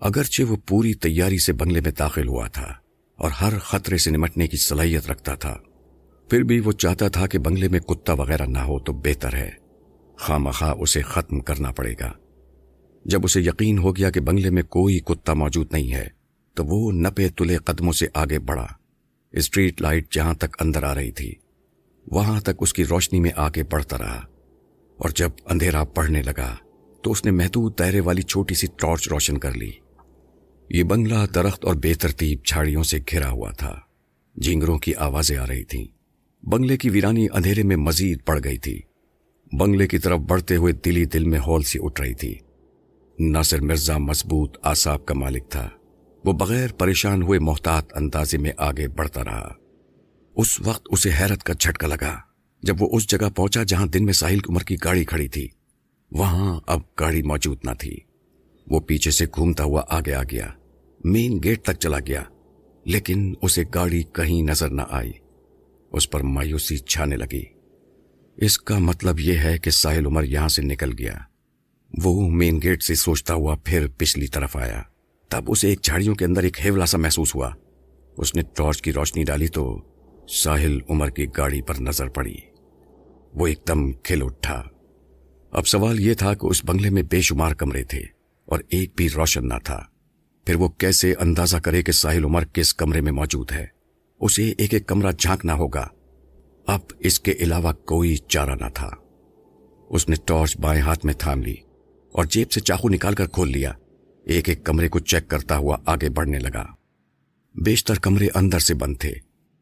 Speaker 2: اگرچہ وہ پوری تیاری سے بنگلے میں داخل ہوا تھا اور ہر خطرے سے نمٹنے کی صلاحیت رکھتا تھا، پھر بھی وہ چاہتا تھا کہ بنگلے میں کتا وغیرہ نہ ہو تو بہتر ہے۔ خواہ اسے ختم کرنا پڑے گا۔ جب اسے یقین ہو گیا کہ بنگلے میں کوئی کتا موجود نہیں ہے تو وہ نپے تلے قدموں سے آگے بڑھا۔ اسٹریٹ لائٹ جہاں تک اندر آ رہی تھی وہاں تک اس کی روشنی میں آگے بڑھتا رہا، اور جب اندھیرا بڑھنے لگا تو اس نے محدود دائرے والی چھوٹی سی ٹارچ روشن کر لی۔ یہ بنگلہ درخت اور بے ترتیب جھاڑیوں سے گھرا ہوا تھا۔ جھینگروں کی آوازیں آ رہی تھیں۔ بنگلے کی ویرانی اندھیرے میں مزید بڑھ گئی تھی۔ بنگلے کی طرف بڑھتے ہوئے دل میں ہول سی اٹھ رہی تھی۔ ناصر مرزا مضبوط اعصاب کا مالک تھا۔ وہ بغیر پریشان ہوئے محتاط اندازے میں آگے بڑھتا رہا۔ اس وقت اسے حیرت کا جھٹکا لگا جب وہ اس جگہ پہنچا جہاں دن میں ساحل عمر کی گاڑی کھڑی تھی۔ وہاں اب گاڑی موجود نہ تھی۔ وہ پیچھے سے گھومتا ہوا آگے آ گیا، مین گیٹ تک چلا گیا، لیکن اسے گاڑی کہیں نظر نہ آئی۔ اس پر مایوسی چھانے لگی۔ اس کا مطلب یہ ہے کہ ساحل عمر یہاں سے نکل گیا۔ وہ مین گیٹ سے سوچتا ہوا پھر پچھلی طرف آیا۔ تب اسے ایک جھاڑیوں کے اندر ایک ہیولا سا محسوس ہوا۔ اس نے ٹارچ کی روشنی ڈالی تو ساحل عمر کی گاڑی پر نظر پڑی۔ وہ ایک دم کھل اٹھا۔ اب سوال یہ تھا کہ اس بنگلے میں بے شمار کمرے تھے اور ایک بھی روشن نہ تھا۔ پھر وہ کیسے اندازہ کرے کہ ساحل عمر کس کمرے میں موجود ہے؟ اسے ایک ایک کمرہ جھانکنا ہوگا۔ اب اس کے علاوہ کوئی چارہ نہ تھا۔ اس نے ٹارچ بائیں ہاتھ میں تھام لی اور جیب سے چاقو نکال کر کھول لیا۔ ایک ایک کمرے کو چیک کرتا ہوا آگے بڑھنے لگا۔ بیشتر کمرے اندر سے بند تھے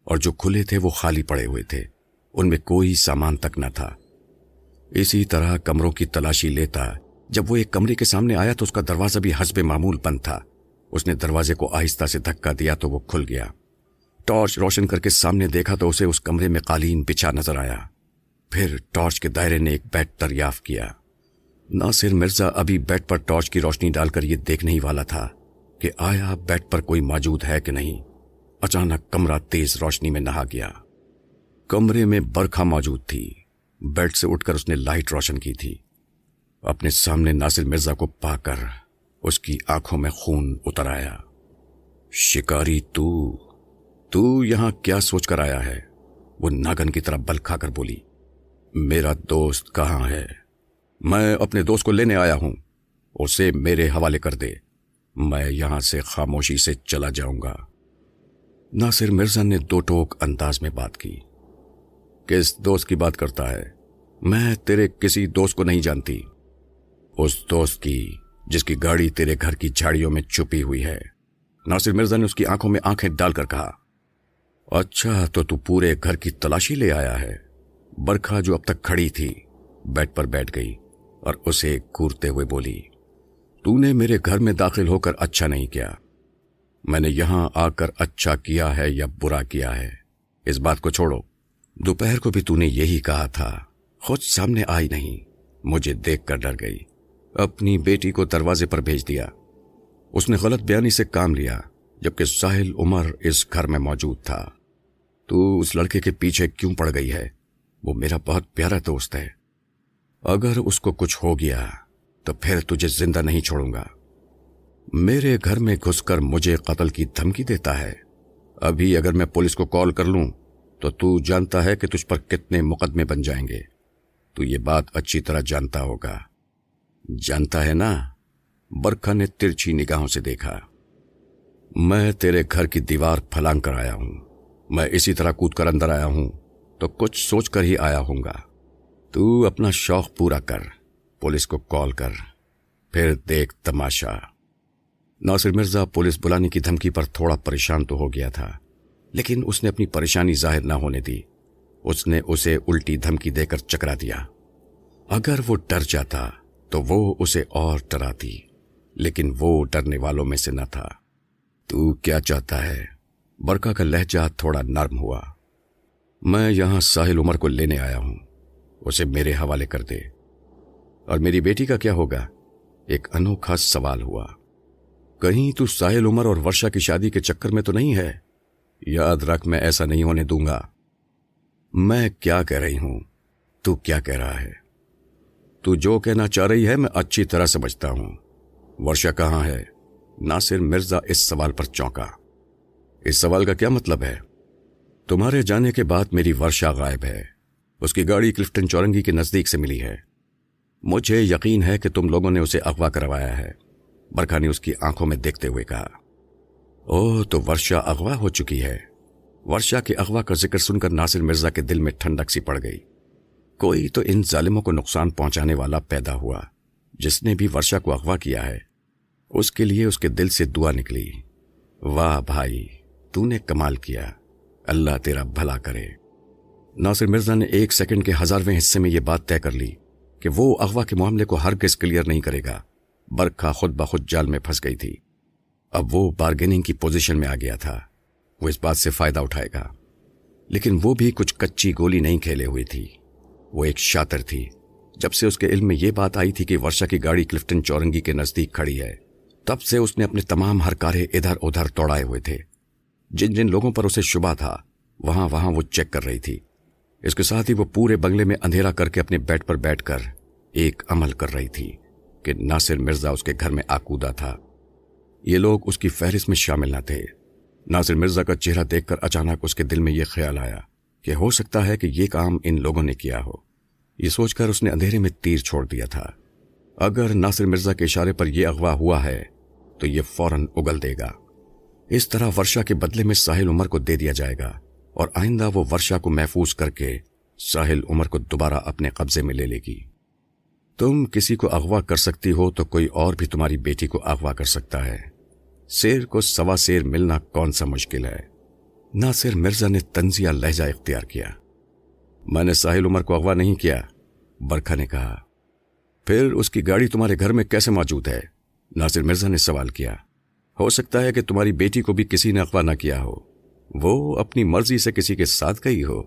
Speaker 2: اور جو کھلے تھے وہ خالی پڑے ہوئے تھے۔ ان میں کوئی سامان تک نہ تھا۔ اسی طرح کمروں کی تلاشی لیتا جب وہ ایک کمرے کے سامنے آیا تو اس کا دروازہ بھی حسب معمول بند تھا۔ اس نے دروازے کو آہستہ سے دھکا دیا تو وہ کھل گیا۔ ٹارچ روشن کر کے سامنے دیکھا تو اسے اس کمرے میں قالین بچھا نظر آیا۔ پھر ٹارچ کے دائرے نے ایک بیڈ دریافت کیا۔ ناصر مرزا ابھی بیڈ پر ٹارچ کی روشنی ڈال کر یہ دیکھنے ہی والا تھا کہ آیا بیڈ پر کوئی موجود ہے کہ نہیں۔ اچانک کمرہ تیز روشنی میں نہا گیا۔ کمرے میں برکھا موجود تھی۔ بیڈ سے اٹھ کر اس نے لائٹ روشن کی تھی۔ اپنے سامنے ناصر مرزا کو پا کر اس کی آنکھوں میں خون اتر آیا۔ شکاری تو یہاں کیا سوچ کر آیا ہے؟ وہ ناگن کی طرف بل کھا کر بولی۔ میرا دوست کہاں ہے؟ میں اپنے دوست کو لینے آیا ہوں، اسے میرے حوالے کر دے، میں یہاں سے خاموشی سے چلا جاؤں گا۔ ناصر مرزا نے دو ٹوک انداز میں بات کی۔ کس دوست کی بات کرتا ہے؟ میں تیرے کسی دوست کو نہیں جانتی۔ اس دوست کی جس کی گاڑی تیرے گھر کی جھاڑیوں میں چھپی ہوئی ہے۔ ناصر مرزا نے اس کی آنکھوں میں آنکھیں ڈال کر کہا۔ اچھا تو پورے گھر کی تلاشی لے آیا ہے؟ برکھا جو اب تک کھڑی تھی بیڈ پر بیٹھ گئی اور اسے گھورتے ہوئے بولی، تو نے میرے گھر میں داخل ہو کر اچھا نہیں کیا۔ میں نے یہاں آ کر اچھا کیا ہے یا برا کیا ہے اس بات کو چھوڑو۔ دوپہر کو بھی تو نے یہی کہا تھا، خود سامنے آئی نہیں، مجھے دیکھ کر ڈر گئی، اپنی بیٹی کو دروازے پر بھیج دیا۔ اس نے غلط بیانی سے کام لیا جبکہ ساحل عمر اس گھر میں موجود تھا۔ تو اس لڑکے کے پیچھے کیوں پڑ گئی ہے؟ وہ میرا بہت پیارا دوست ہے، اگر اس کو کچھ ہو گیا تو پھر تجھے زندہ نہیں چھوڑوں گا۔ میرے گھر میں گھس کر مجھے قتل کی دھمکی دیتا ہے۔ ابھی اگر میں پولیس کو کال کر لوں تو جانتا ہے کہ تجھ پر کتنے مقدمے بن جائیں گے۔ تو یہ بات اچھی طرح جانتا ہوگا۔ جانتا ہے نا؟ برکھا نے ترچھی نگاہوں سے دیکھا۔ میں تیرے گھر کی دیوار پھلانگ کر آیا ہوں، میں اسی طرح کود کر اندر آیا ہوں تو کچھ سوچ کر ہی آیا ہوں گا۔ تو اپنا شوق پورا کر، پولیس کو کال کر، پھر دیکھ تماشا۔ ناصر مرزا پولیس بلانے کی دھمکی پر تھوڑا پریشان تو ہو گیا تھا، لیکن اس نے اپنی پریشانی ظاہر نہ ہونے دی۔ اس نے اسے الٹی دھمکی دے کر چکرا دیا۔ اگر وہ ڈر جاتا تو وہ اسے اور ڈراتی، لیکن وہ ڈرنے والوں میں سے نہ تھا۔ تو کیا چاہتا ہے؟ برکھا کا لہجہ تھوڑا نرم ہوا۔ میں یہاں ساحل عمر کو لینے آیا ہوں، اسے میرے حوالے کر دے۔ اور میری بیٹی کا کیا ہوگا؟ ایک انوکھا سوال ہوا۔ کہیں تو ساحل عمر اور ورشا کی شادی کے چکر میں تو نہیں ہے؟ یاد رکھ، میں ایسا نہیں ہونے دوں گا۔ میں کیا کہہ رہی ہوں، تو کیا کہہ رہا ہے؟ تو جو کہنا چاہ رہی ہے میں اچھی طرح سمجھتا ہوں۔ ورشا کہاں ہے؟ ناصر مرزا اس سوال پر چونکا۔ اس سوال کا کیا مطلب ہے؟ تمہارے جانے کے بعد میری ورشا غائب ہے۔ اس کی گاڑی کلفٹن چورنگی کے نزدیک سے ملی ہے۔ مجھے یقین ہے کہ تم لوگوں نے اسے اغوا کروایا ہے، برکھا نے اس کی آنکھوں میں دیکھتے ہوئے کہا۔ اوہ، تو ورشا اغوا ہو چکی ہے۔ ورشا کے اغوا کا ذکر سن کر ناصر مرزا کے دل میں ٹھنڈک سی پڑ گئی۔ کوئی تو ان ظالموں کو نقصان پہنچانے والا پیدا ہوا۔ جس نے بھی ورشا کو اغوا کیا ہے اس کے لیے اس کے دل سے دعا نکلی۔ واہ بھائی، تو نے کمال کیا، اللہ تیرا بھلا کرے۔ ناصر مرزا نے 1 سیکنڈ کے 1000ویں حصے میں یہ بات طے کر لی کہ وہ اغوا کے معاملے کو ہرگز کلیئر نہیں کرے گا۔ برکھا خود بخود جال میں پھنس گئی تھی۔ اب وہ بارگیننگ کی پوزیشن میں آ گیا تھا۔ وہ اس بات سے فائدہ اٹھائے گا، لیکن وہ بھی کچھ کچی گولی نہیں کھیلے ہوئی تھی۔ وہ ایک شاطر تھی۔ جب سے اس کے علم میں یہ بات آئی تھی کہ ورشا کی گاڑی کلفٹن چورنگی کے نزدیک کھڑی ہے، تب سے اس نے اپنے تمام ہرکارے ادھر ادھر توڑائے ہوئے تھے۔ جن جن لوگوں پر اسے شبہ تھا وہاں وہ چیک کر رہی تھی۔ اس کے ساتھ ہی وہ پورے بنگلے میں اندھیرا کر کے اپنے بیڈ پر بیٹھ کر ایک عمل کر رہی تھی کہ ناصر مرزا اس کے گھر میں آکودہ تھا۔ یہ لوگ اس کی فہرست میں شامل نہ تھے۔ ناصر مرزا کا چہرہ دیکھ کر اچانک اس کے دل میں یہ خیال آیا کہ ہو سکتا ہے کہ یہ کام ان لوگوں نے کیا ہو۔ یہ سوچ کر اس نے اندھیرے میں تیر چھوڑ دیا تھا۔ اگر ناصر مرزا کے اشارے پر یہ اغوا ہوا ہے تو یہ فوراً اگل دے گا۔ اس طرح ورشا کے بدلے میں ساحل عمر کو دے دیا جائے گا اور آئندہ وہ ورشا کو محفوظ کر کے ساحل عمر کو دوبارہ اپنے قبضے میں لے لے گی۔ تم کسی کو اغوا کر سکتی ہو تو کوئی اور بھی تمہاری بیٹی کو اغوا کر سکتا ہے۔ شیر کو سوا شیر ملنا کون سا مشکل ہے؟ ناصر مرزا نے طنزیہ لہجہ اختیار کیا۔ میں نے ساحل عمر کو اغوا نہیں کیا، برکھا نے کہا۔ پھر اس کی گاڑی تمہارے گھر میں کیسے موجود ہے؟ ناصر مرزا نے سوال کیا۔ ہو سکتا ہے کہ تمہاری بیٹی کو بھی کسی نے اغوا نہ کیا ہو، وہ اپنی مرضی سے کسی کے ساتھ گئی ہو۔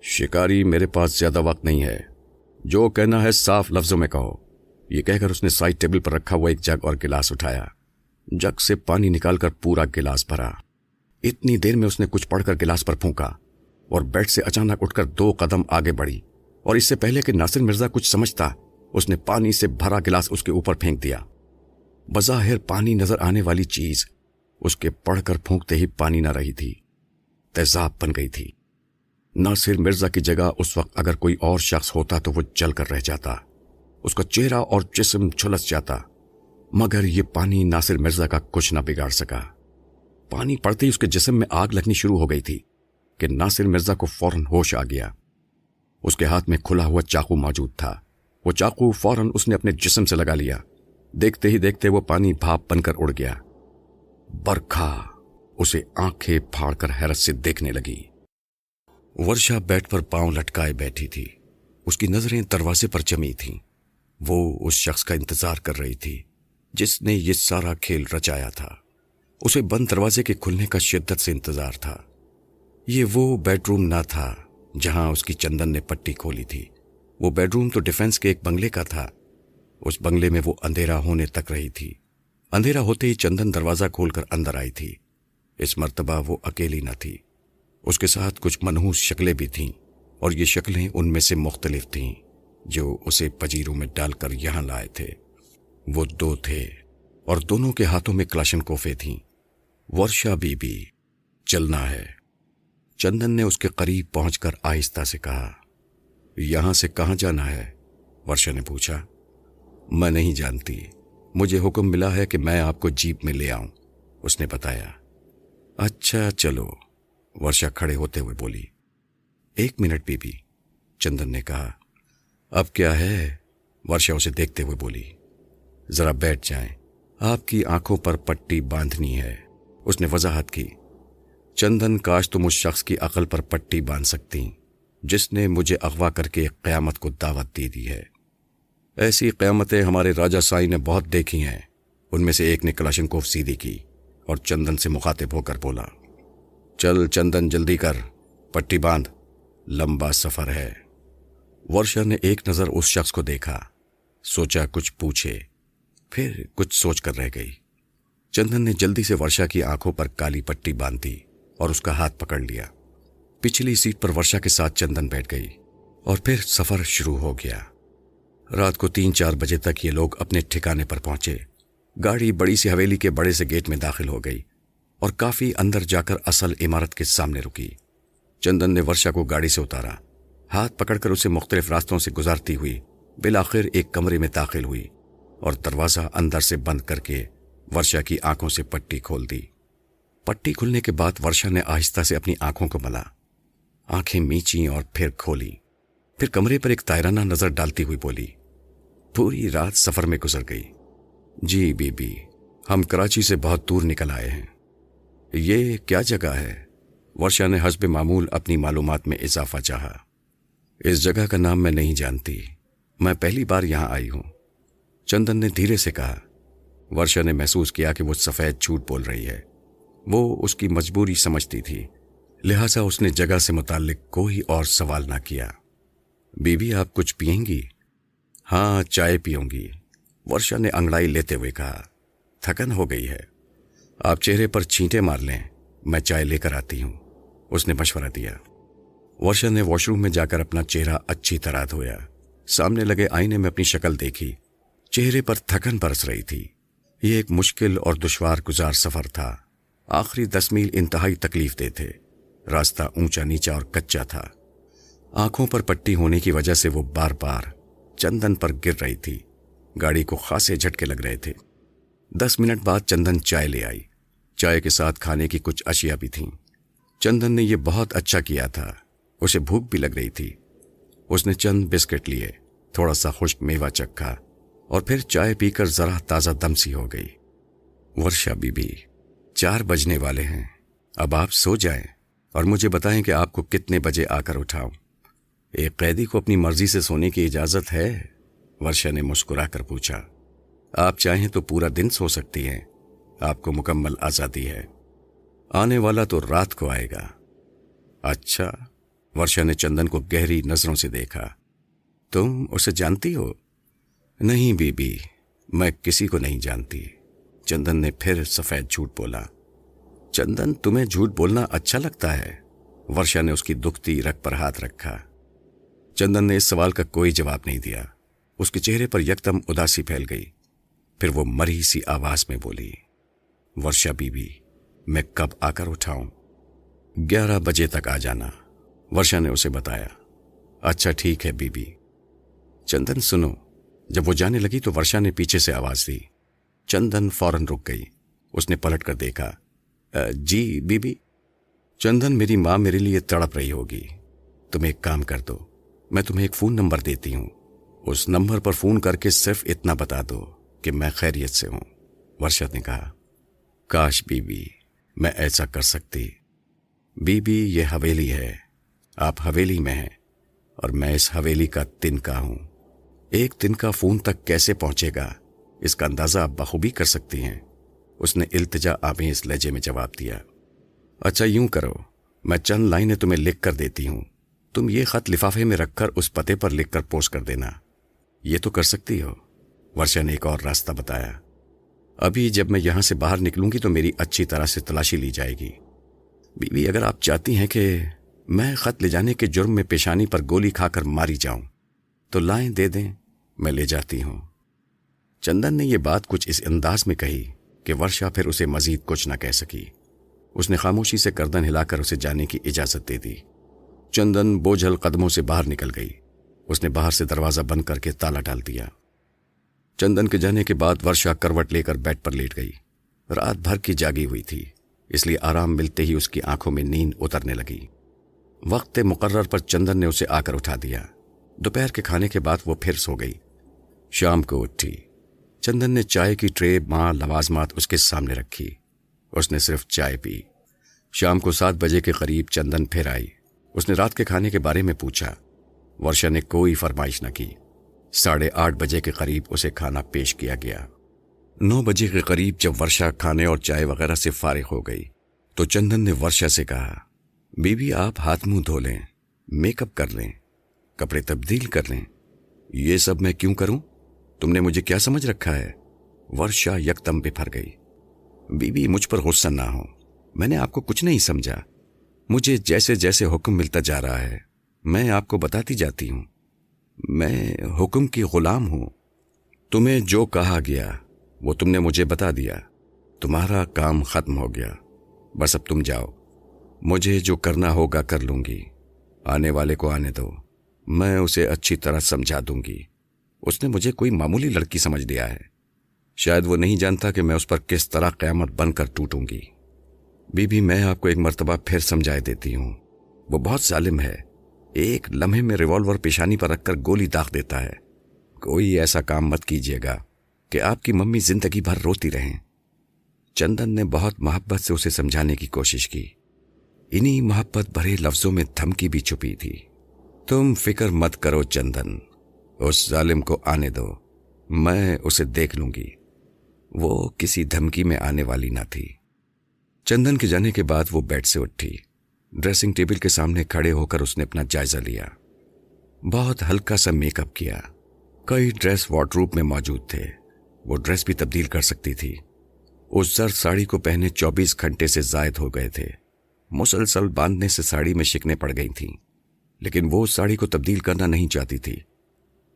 Speaker 2: شکاری، میرے پاس زیادہ وقت نہیں ہے، جو کہنا ہے صاف لفظوں میں کہو۔ یہ کہہ کر اس نے سائڈ ٹیبل پر رکھا ہوا ایک جگ اور گلاس اٹھایا۔ جگ سے پانی نکال کر پورا گلاس بھرا۔ اتنی دیر میں اس نے کچھ پڑھ کر گلاس پر پھونکا اور بیڈ سے اچانک اٹھ کر 2 قدم آگے بڑھی، اور اس سے پہلے کہ ناصر مرزا کچھ سمجھتا اس نے پانی سے بھرا گلاس اس کے اوپر پھینک دیا۔ بظاہر پانی نظر آنے والی چیز اس کے پڑھ کر پھونکتے ہی پانی نہ رہی تھی، تیزاب بن گئی تھی۔ ناصر مرزا کی جگہ اس وقت اگر کوئی اور شخص ہوتا تو وہ جل کر رہ جاتا، اس کا چہرہ اور جسم جھلس جاتا، مگر یہ پانی ناصر مرزا کا کچھ نہ بگاڑ سکا۔ پانی پڑتے ہی اس کے جسم میں آگ لگنی شروع ہو گئی تھی کہ ناصر مرزا کو فوراً ہوش آ گیا۔ اس کے ہاتھ میں کھلا ہوا چاقو موجود تھا۔ وہ چاقو فوراً اس نے اپنے جسم سے لگا لیا۔ دیکھتے ہی دیکھتے وہ پانی بھاپ بن کر اڑ گیا۔ برکھا اسے آنکھیں پھاڑ کر حیرت سے دیکھنے لگی۔ ورشا بیڈ پر پاؤں لٹکائے بیٹھی تھی۔ اس کی نظریں دروازے پر جمی تھیں۔ وہ اس شخص کا انتظار کر رہی تھی جس نے یہ سارا کھیل رچایا تھا۔ اسے بند دروازے کے کھلنے کا شدت سے انتظار تھا۔ یہ وہ بیڈ روم نہ تھا جہاں اس کی چندن نے پٹی کھولی تھی۔ وہ بیڈ روم تو ڈیفنس کے ایک بنگلے کا تھا۔ اس بنگلے میں وہ اندھیرا ہونے تک رہی تھی۔ اندھیرا ہوتے ہی چندن دروازہ کھول کر اندر آئی تھی۔ اس مرتبہ وہ اکیلی نہ تھی، اس کے ساتھ کچھ منحوس شکلیں بھی تھیں، اور یہ شکلیں ان میں سے مختلف تھیں جو اسے پجیروں میں ڈال کر یہاں لائے تھے۔ وہ 2 تھے اور دونوں کے ہاتھوں میں کلاشنکوفیں تھیں۔ ورشا بی بی، چلنا ہے۔ چندن نے اس کے قریب پہنچ کر آہستہ سے کہا۔ یہاں سے کہاں جانا ہے؟ ورشا نے پوچھا۔ میں نہیں جانتی، مجھے حکم ملا ہے کہ میں آپ کو جیپ میں لے آؤں، اس نے بتایا۔ اچھا چلو، ورشا کھڑے ہوتے ہوئے بولی۔ 1 منٹ بی بی، چندن نے کہا۔ اب کیا ہے؟ ورشا اسے دیکھتے ہوئے بولی۔ ذرا بیٹھ جائیں، آپ کی آنکھوں پر پٹی باندھنی ہے، اس نے وضاحت کی۔ چندن، کاش تم اس شخص کی عقل پر پٹی باندھ سکتی جس نے مجھے اغوا کر کے ایک قیامت کو دعوت دے دی ہے۔ ایسی قیامتیں ہمارے راجہ سائی نے بہت دیکھی ہیں۔ ان میں سے ایک نے کلاشنکوف سیدھی کی اور چندن سے مخاطب ہو کر بولا، چل چندن، جلدی کر، پٹی باندھ، لمبا سفر ہے۔ ورشا نے ایک نظر اس شخص کو دیکھا، سوچا کچھ پوچھے، پھر کچھ سوچ کر رہ گئی۔ چندن نے جلدی سے ورشا کی آنکھوں پر کالی پٹی باندھ دی اور اس کا ہاتھ پکڑ لیا۔ پچھلی سیٹ پر ورشا کے ساتھ چندن بیٹھ گئی اور پھر سفر شروع ہو گیا۔ رات کو 3-4 بجے تک یہ لوگ اپنے ٹھکانے پر پہنچے۔ گاڑی بڑی سی حویلی کے بڑے سے گیٹ میں داخل ہو گئی اور کافی اندر جا کر اصل عمارت کے سامنے رکی۔ چندن نے ورشا کو گاڑی سے اتارا، ہاتھ پکڑ کر اسے مختلف راستوں سے گزارتی ہوئی بالآخر ایک کمرے میں داخل ہوئی اور دروازہ اندر سے بند کر کے ورشا کی آنکھوں سے پٹی کھول دی۔ پٹی کھلنے کے بعد ورشا نے آہستہ سے اپنی آنکھوں کو ملا، آنکھیں میچیں اور پھر کھولی، پھر کمرے پر ایک تائرانہ نظر ڈالتی ہوئی بولی، پوری رات سفر میں گزر گئی۔ جی بی بی، ہم کراچی سے بہت دور نکل آئے ہیں۔ یہ کیا جگہ ہے؟ ورشا نے حسب معمول اپنی معلومات میں اضافہ چاہا۔ اس جگہ کا نام میں نہیں جانتی، میں پہلی بار یہاں آئی ہوں، چندن نے دھیرے سے کہا۔ ورشا نے محسوس کیا کہ وہ سفید جھوٹ بول رہی ہے۔ وہ اس کی مجبوری سمجھتی تھی، لہٰذا اس نے جگہ سے متعلق کوئی اور سوال نہ کیا۔ بی بی آپ کچھ پئیں گی؟ ہاں چائے پیوں گی، ورشا نے انگڑائی لیتے ہوئے کہا۔ تھکن ہو گئی ہے، آپ چہرے پر چھینٹے مار لیں، میں چائے لے کر آتی ہوں، اس نے مشورہ دیا۔ ورشا نے واش روم میں جا کر اپنا چہرہ اچھی طرح دھویا، سامنے لگے آئینے میں اپنی شکل دیکھی، چہرے پر تھکن برس رہی تھی۔ یہ ایک مشکل اور دشوار گزار سفر تھا۔ آخری 10 میل انتہائی تکلیف دہ تھے، راستہ اونچا نیچا اور کچا تھا۔ آنکھوں پر پٹی ہونے کی وجہ سے وہ بار بار چندن پر گر رہی تھی، گاڑی کو خاصے جھٹکے لگ رہے تھے۔ 10 منٹ بعد چندن چائے لے آئی، چائے کے ساتھ کھانے کی کچھ اشیاء بھی تھیں۔ چندن نے یہ بہت اچھا کیا تھا، اسے بھوک بھی لگ رہی تھی۔ اس نے چند بسکٹ لیے، تھوڑا سا خشک میوہ چکھا اور پھر چائے پی کر ذرا تازہ دم سی ہو گئی۔ ورشا بی بی، 4 بجنے والے ہیں، اب آپ سو جائیں اور مجھے بتائیں کہ آپ کو کتنے بجے آ کر اٹھاؤں۔ ایک قیدی کو اپنی مرضی سے سونے کی اجازت ہے؟ ورشا نے مسکرا کر پوچھا۔ آپ چاہیں تو پورا دن سو سکتی ہیں، آپ کو مکمل آزادی ہے۔ آنے والا تو رات کو آئے گا۔ اچھا، ورشا نے چندن کو گہری نظروں سے دیکھا۔ تم اسے جانتی ہو؟ نہیں بی بی، میں کسی کو نہیں جانتی، چندن نے پھر سفید جھوٹ بولا۔ چندن، تمہیں جھوٹ بولنا اچھا لگتا ہے؟ ورشا نے اس کی دکھتی رگ پر ہاتھ رکھا۔ چندن نے اس سوال کا کوئی جواب نہیں دیا۔ اس کے چہرے پر یکدم اداسی پھیل گئی، پھر وہ مری سی آواز میں بولی، ورشا بی بی، میں کب آ کر اٹھاؤں؟ 11 بجے تک آ جانا، ورشا نے اسے بتایا۔ اچھا ٹھیک ہے بی بی۔ چندن سنو، جب وہ جانے لگی تو ورشا نے پیچھے سے آواز دی۔ چندن فوراً رک گئی، اس نے پلٹ کر دیکھا۔ G B be. چندن، میری ماں میرے لیے تڑپ رہی ہوگی، تم ایک کام کر دو، میں تمہیں ایک فون نمبر دیتی ہوں، اس نمبر پر فون کر کے صرف اتنا بتا دو کہ میں خیریت سے ہوں، ورشا نے کہا۔ کاش بی بی میں ایسا کر سکتی۔ بی بی، یہ حویلی ہے، آپ حویلی میں ہیں اور میں اس حویلی کا تنکا ہوں۔ ایک تنکا فون تک کیسے پہنچے گا، اس کا اندازہ آپ بخوبی کر سکتی ہیں، اس نے التجا آمیز لہجے میں جواب دیا۔ اچھا یوں کرو، میں چند لائنیں تمہیں لکھ کر دیتی ہوں، تم یہ خط لفافے میں رکھ کر اس پتے پر لکھ کر پوسٹ کر دینا، یہ تو کر سکتی ہو؟ ورشا نے ایک اور راستہ بتایا۔ ابھی جب میں یہاں سے باہر نکلوں گی تو میری اچھی طرح سے تلاشی لی جائے گی۔ بی بی، اگر آپ چاہتی ہیں کہ میں خط لے جانے کے جرم میں پیشانی پر گولی کھا کر ماری جاؤں تو لائیں دے دیں، میں لے جاتی ہوں۔ چندن نے یہ بات کچھ اس انداز میں کہی کہ ورشا پھر اسے مزید کچھ نہ کہہ سکی۔ اس نے خاموشی سے گردن ہلا کر اسے جانے کی اجازت دے دی۔ چندن بوجھل قدموں سے باہر نکل گئی، اس نے باہر سے دروازہ بند کر کے تالا ڈال دیا۔ چندن کے جانے کے بعد ورشا کروٹ لے کر بیڈ پر لیٹ گئی۔ رات بھر کی جاگی ہوئی تھی، اس لیے آرام ملتے ہی اس کی آنکھوں میں نیند اترنے لگی۔ وقت مقرر پر چندن نے اسے آ کر اٹھا دیا۔ دوپہر کے کھانے کے بعد وہ پھر سو گئی۔ شام کو اٹھی، چندن نے چائے کی ٹرے ماں لوازمات اس کے سامنے رکھی، اس نے صرف چائے پی۔ شام کو 7 بجے کے قریب چندن پھر آئی، اس نے رات کے کھانے کے بارے میں پوچھا۔ ورشا نے کوئی فرمائش نہ کی۔ 8:30 بجے کے قریب اسے کھانا پیش کیا گیا۔ 9 بجے کے قریب جب ورشا کھانے اور چائے وغیرہ سے فارغ ہو گئی تو چندن نے ورشا سے کہا، بی بی آپ ہاتھ منہ دھو لیں، میک اپ کر لیں، کپڑے تبدیل کر لیں۔ یہ سب میں کیوں کروں؟ تم نے مجھے کیا سمجھ رکھا ہے؟ ورشا یکدم بفر گئی۔ بی بی مجھ پر غصہ نہ ہو، میں نے آپ کو کچھ نہیں سمجھا، مجھے جیسے جیسے حکم ملتا جا رہا ہے میں آپ کو بتاتی جاتی ہوں. میں حکم کی غلام ہوں. تمہیں جو کہا گیا وہ تم نے مجھے بتا دیا. تمہارا کام ختم ہو گیا. بس اب تم جاؤ. مجھے جو کرنا ہوگا کر لوں گی. آنے والے کو آنے دو. میں اسے اچھی طرح سمجھا دوں گی. اس نے مجھے کوئی معمولی لڑکی سمجھ لیا ہے. شاید وہ نہیں جانتا کہ میں اس پر کس طرح قیامت بن کر ٹوٹوں گی. بی بی میں آپ کو ایک مرتبہ پھر سمجھائے دیتی ہوں. وہ بہت ظالم ہے. ایک لمحے میں ریوالور پیشانی پر رکھ کر گولی داغ دیتا ہے. کوئی ایسا کام مت کیجیے گا کہ آپ کی ممی زندگی بھر روتی رہیں. چندن نے بہت محبت سے اسے سمجھانے کی کوشش کی. انہی محبت بھرے لفظوں میں دھمکی بھی چھپی تھی. تم فکر مت کرو چندن. اس ظالم کو آنے دو. میں اسے دیکھ لوں گی. وہ کسی دھمکی میں آنے والی نہ تھی. چندن کے جانے کے بعد وہ بیڈ سے اٹھی. ڈریسنگ ٹیبل کے سامنے کھڑے ہو کر اس نے اپنا جائزہ لیا. بہت ہلکا سا میک اپ کیا. کئی ڈریس وارڈروب میں موجود تھے. وہ ڈریس بھی تبدیل کر سکتی تھی. اس زرد ساڑی کو پہنے 24 گھنٹے سے زائد ہو گئے تھے. مسلسل باندھنے سے ساڑی میں شکنیں پڑ گئی تھیں، لیکن وہ ساڑی کو تبدیل کرنا نہیں چاہتی تھی.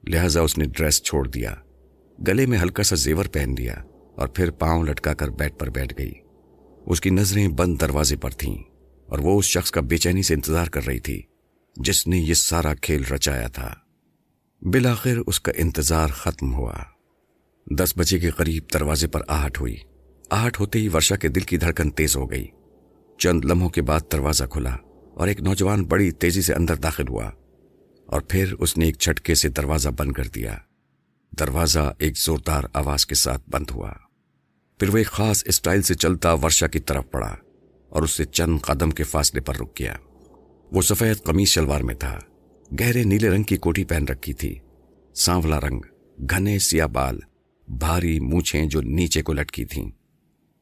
Speaker 2: لہذا اس نے ڈریس چھوڑ دیا. گلے میں ہلکا سا زیور پہن دیا اور پھر پاؤں لٹکا کر بیڈ پر بیٹھ گئی. اس کی نظریں بند دروازے پر تھیں اور وہ اس شخص کا بے چینی سے انتظار کر رہی تھی جس نے یہ سارا کھیل رچایا تھا. بالآخر اس کا انتظار ختم ہوا. 10 بجے کے قریب دروازے پر آہٹ ہوئی. آہٹ ہوتے ہی ورشا کے دل کی دھڑکن تیز ہو گئی. چند لمحوں کے بعد دروازہ کھلا اور ایک نوجوان بڑی تیزی سے اندر داخل ہوا اور پھر اس نے ایک جھٹکے سے دروازہ بند کر دیا. دروازہ ایک زوردار آواز کے ساتھ بند ہوا. پھر وہ ایک خاص اسٹائل سے چلتا ورشا کی طرف پڑا اور اس سے چند قدم کے فاصلے پر رک گیا. وہ سفید قمیص شلوار میں تھا. گہرے نیلے رنگ کی کوٹی پہن رکھی تھی. سانولا رنگ، گھنے سیاہ بال، بھاری مونچھیں جو نیچے کو لٹکی تھیں.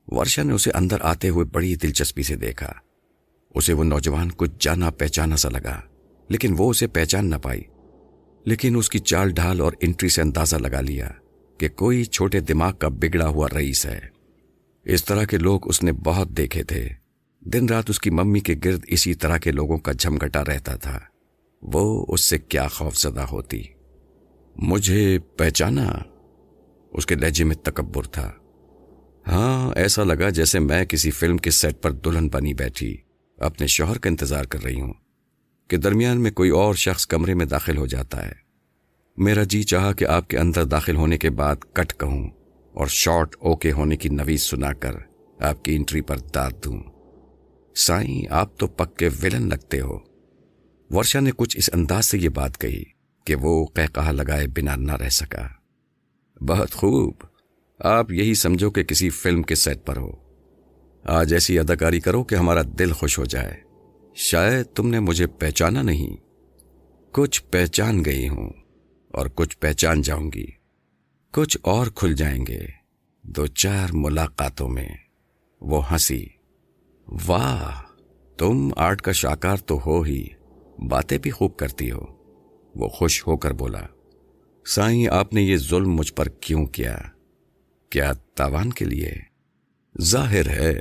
Speaker 2: ورشا نے اسے اندر آتے ہوئے بڑی دلچسپی سے دیکھا. اسے وہ نوجوان کچھ جانا پہچانا سا لگا، لیکن وہ اسے پہچان نہ پائی. لیکن اس کی چال ڈھال اور انٹری سے اندازہ لگا لیا کہ کوئی چھوٹے دماغ کا بگڑا ہوا رئیس ہے. اس طرح کے لوگ اس نے بہت دیکھے تھے. دن رات اس کی ممی کے گرد اسی طرح کے لوگوں کا جھمگٹا رہتا تھا. وہ اس سے کیا خوف زدہ ہوتی. مجھے پہچانا؟ اس کے لہجے میں تکبر تھا. ہاں، ایسا لگا جیسے میں کسی فلم کے سیٹ پر دلہن بنی بیٹھی اپنے شوہر کا انتظار کر رہی ہوں کہ درمیان میں کوئی اور شخص کمرے میں داخل ہو جاتا ہے. میرا جی چاہا کہ آپ کے اندر داخل ہونے کے بعد کٹ کہوں اور شارٹ اوکے ہونے کی نویز سنا کر آپ کی انٹری پر داد دوں. سائیں، آپ تو پکے ویلن لگتے ہو. ورشا نے کچھ اس انداز سے یہ بات کہی کہ وہ قہقہا لگائے بنا نہ رہ سکا. بہت خوب. آپ یہی سمجھو کہ کسی فلم کے سیٹ پر ہو. آج ایسی اداکاری کرو کہ ہمارا دل خوش ہو جائے. شاید تم نے مجھے پہچانا نہیں. کچھ پہچان گئی ہوں اور کچھ پہچان جاؤں گی. کچھ اور کھل جائیں گے 2-4 ملاقاتوں میں. وہ ہنسی. واہ، تم آرٹ کا شاہکار تو ہو ہی، باتیں بھی خوب کرتی ہو. وہ خوش ہو کر بولا. سائیں، آپ نے یہ ظلم مجھ پر کیوں کیا؟ کیا تاوان کے لیے؟ ظاہر ہے.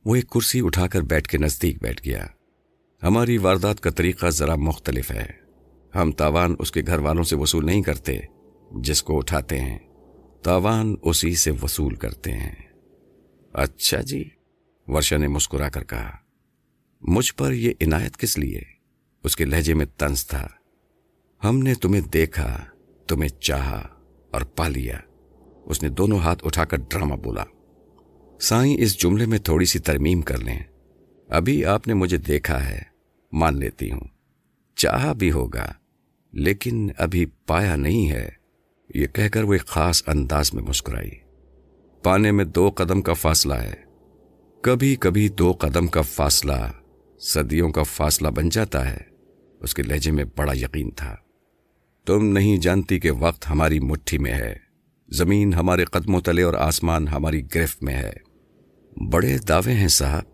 Speaker 2: وہ ایک کرسی اٹھا کر بیٹھ کے نزدیک بیٹھ گیا. ہماری واردات کا طریقہ ذرا مختلف ہے. ہم تاوان اس کے گھر والوں سے وصول نہیں کرتے جس کو اٹھاتے ہیں. تاوان اسی سے وصول کرتے ہیں. اچھا جی، ورشا نے مسکرا کر کہا. مجھ پر یہ عنایت کس لیے؟ اس کے لہجے میں طنز تھا. ہم نے تمہیں دیکھا، تمہیں چاہا اور پا لیا. اس نے دونوں ہاتھ اٹھا کر ڈرامہ بولا. سائیں، اس جملے میں تھوڑی سی ترمیم کر لیں. ابھی آپ نے مجھے دیکھا ہے، مان لیتی ہوں. چاہا بھی ہوگا، لیکن ابھی پایا نہیں ہے. یہ کہہ کر وہ ایک خاص انداز میں مسکرائی. پانے میں 2 قدم کا فاصلہ ہے. کبھی کبھی 2 قدم کا فاصلہ صدیوں کا فاصلہ بن جاتا ہے. اس کے لہجے میں بڑا یقین تھا. تم نہیں جانتی کہ وقت ہماری مٹھی میں ہے. زمین ہمارے قدموں تلے اور آسمان ہماری گرفت میں ہے. بڑے دعوے ہیں صاحب.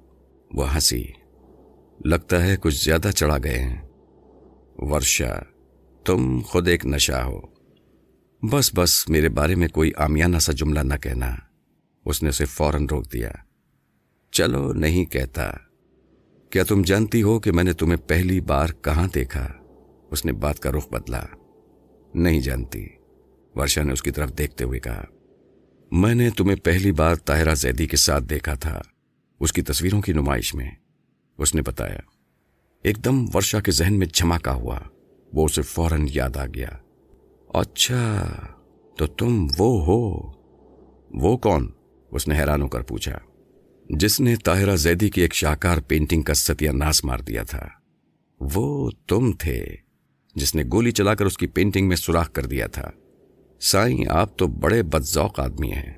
Speaker 2: وہ ہنسی. لگتا ہے کچھ زیادہ چڑھا گئے ہیں. ورشا، تم خود ایک نشہ ہو. بس میرے بارے میں کوئی عامیانہ سا جملہ نہ کہنا. اس نے اسے فوراً روک دیا. چلو نہیں کہتا. کیا تم جانتی ہو کہ میں نے تمہیں پہلی بار کہاں دیکھا؟ اس نے بات کا رخ بدلا۔ نہیں جانتی، ورشا نے اس کی طرف دیکھتے ہوئے کہا۔ میں نے تمہیں پہلی بار طاہرہ زیدی کے ساتھ دیکھا تھا، اس کی تصویروں کی نمائش میں، اس نے بتایا۔ ایک دم ورشا کے ذہن میں جھماکا ہوا، وہ اسے فوراً یاد آ گیا۔ اچھا، تو تم وہ ہو؟ وہ کون؟ اس نے حیران ہو کر پوچھا۔ جس نے طاہرہ زیدی کی ایک شاہکار پینٹنگ کا ستیہ ناش مار دیا تھا، وہ تم تھے جس نے گولی چلا کر اس کی پینٹنگ میں سوراخ کر دیا تھا۔ سائیں، آپ تو بڑے بدذوق آدمی ہیں۔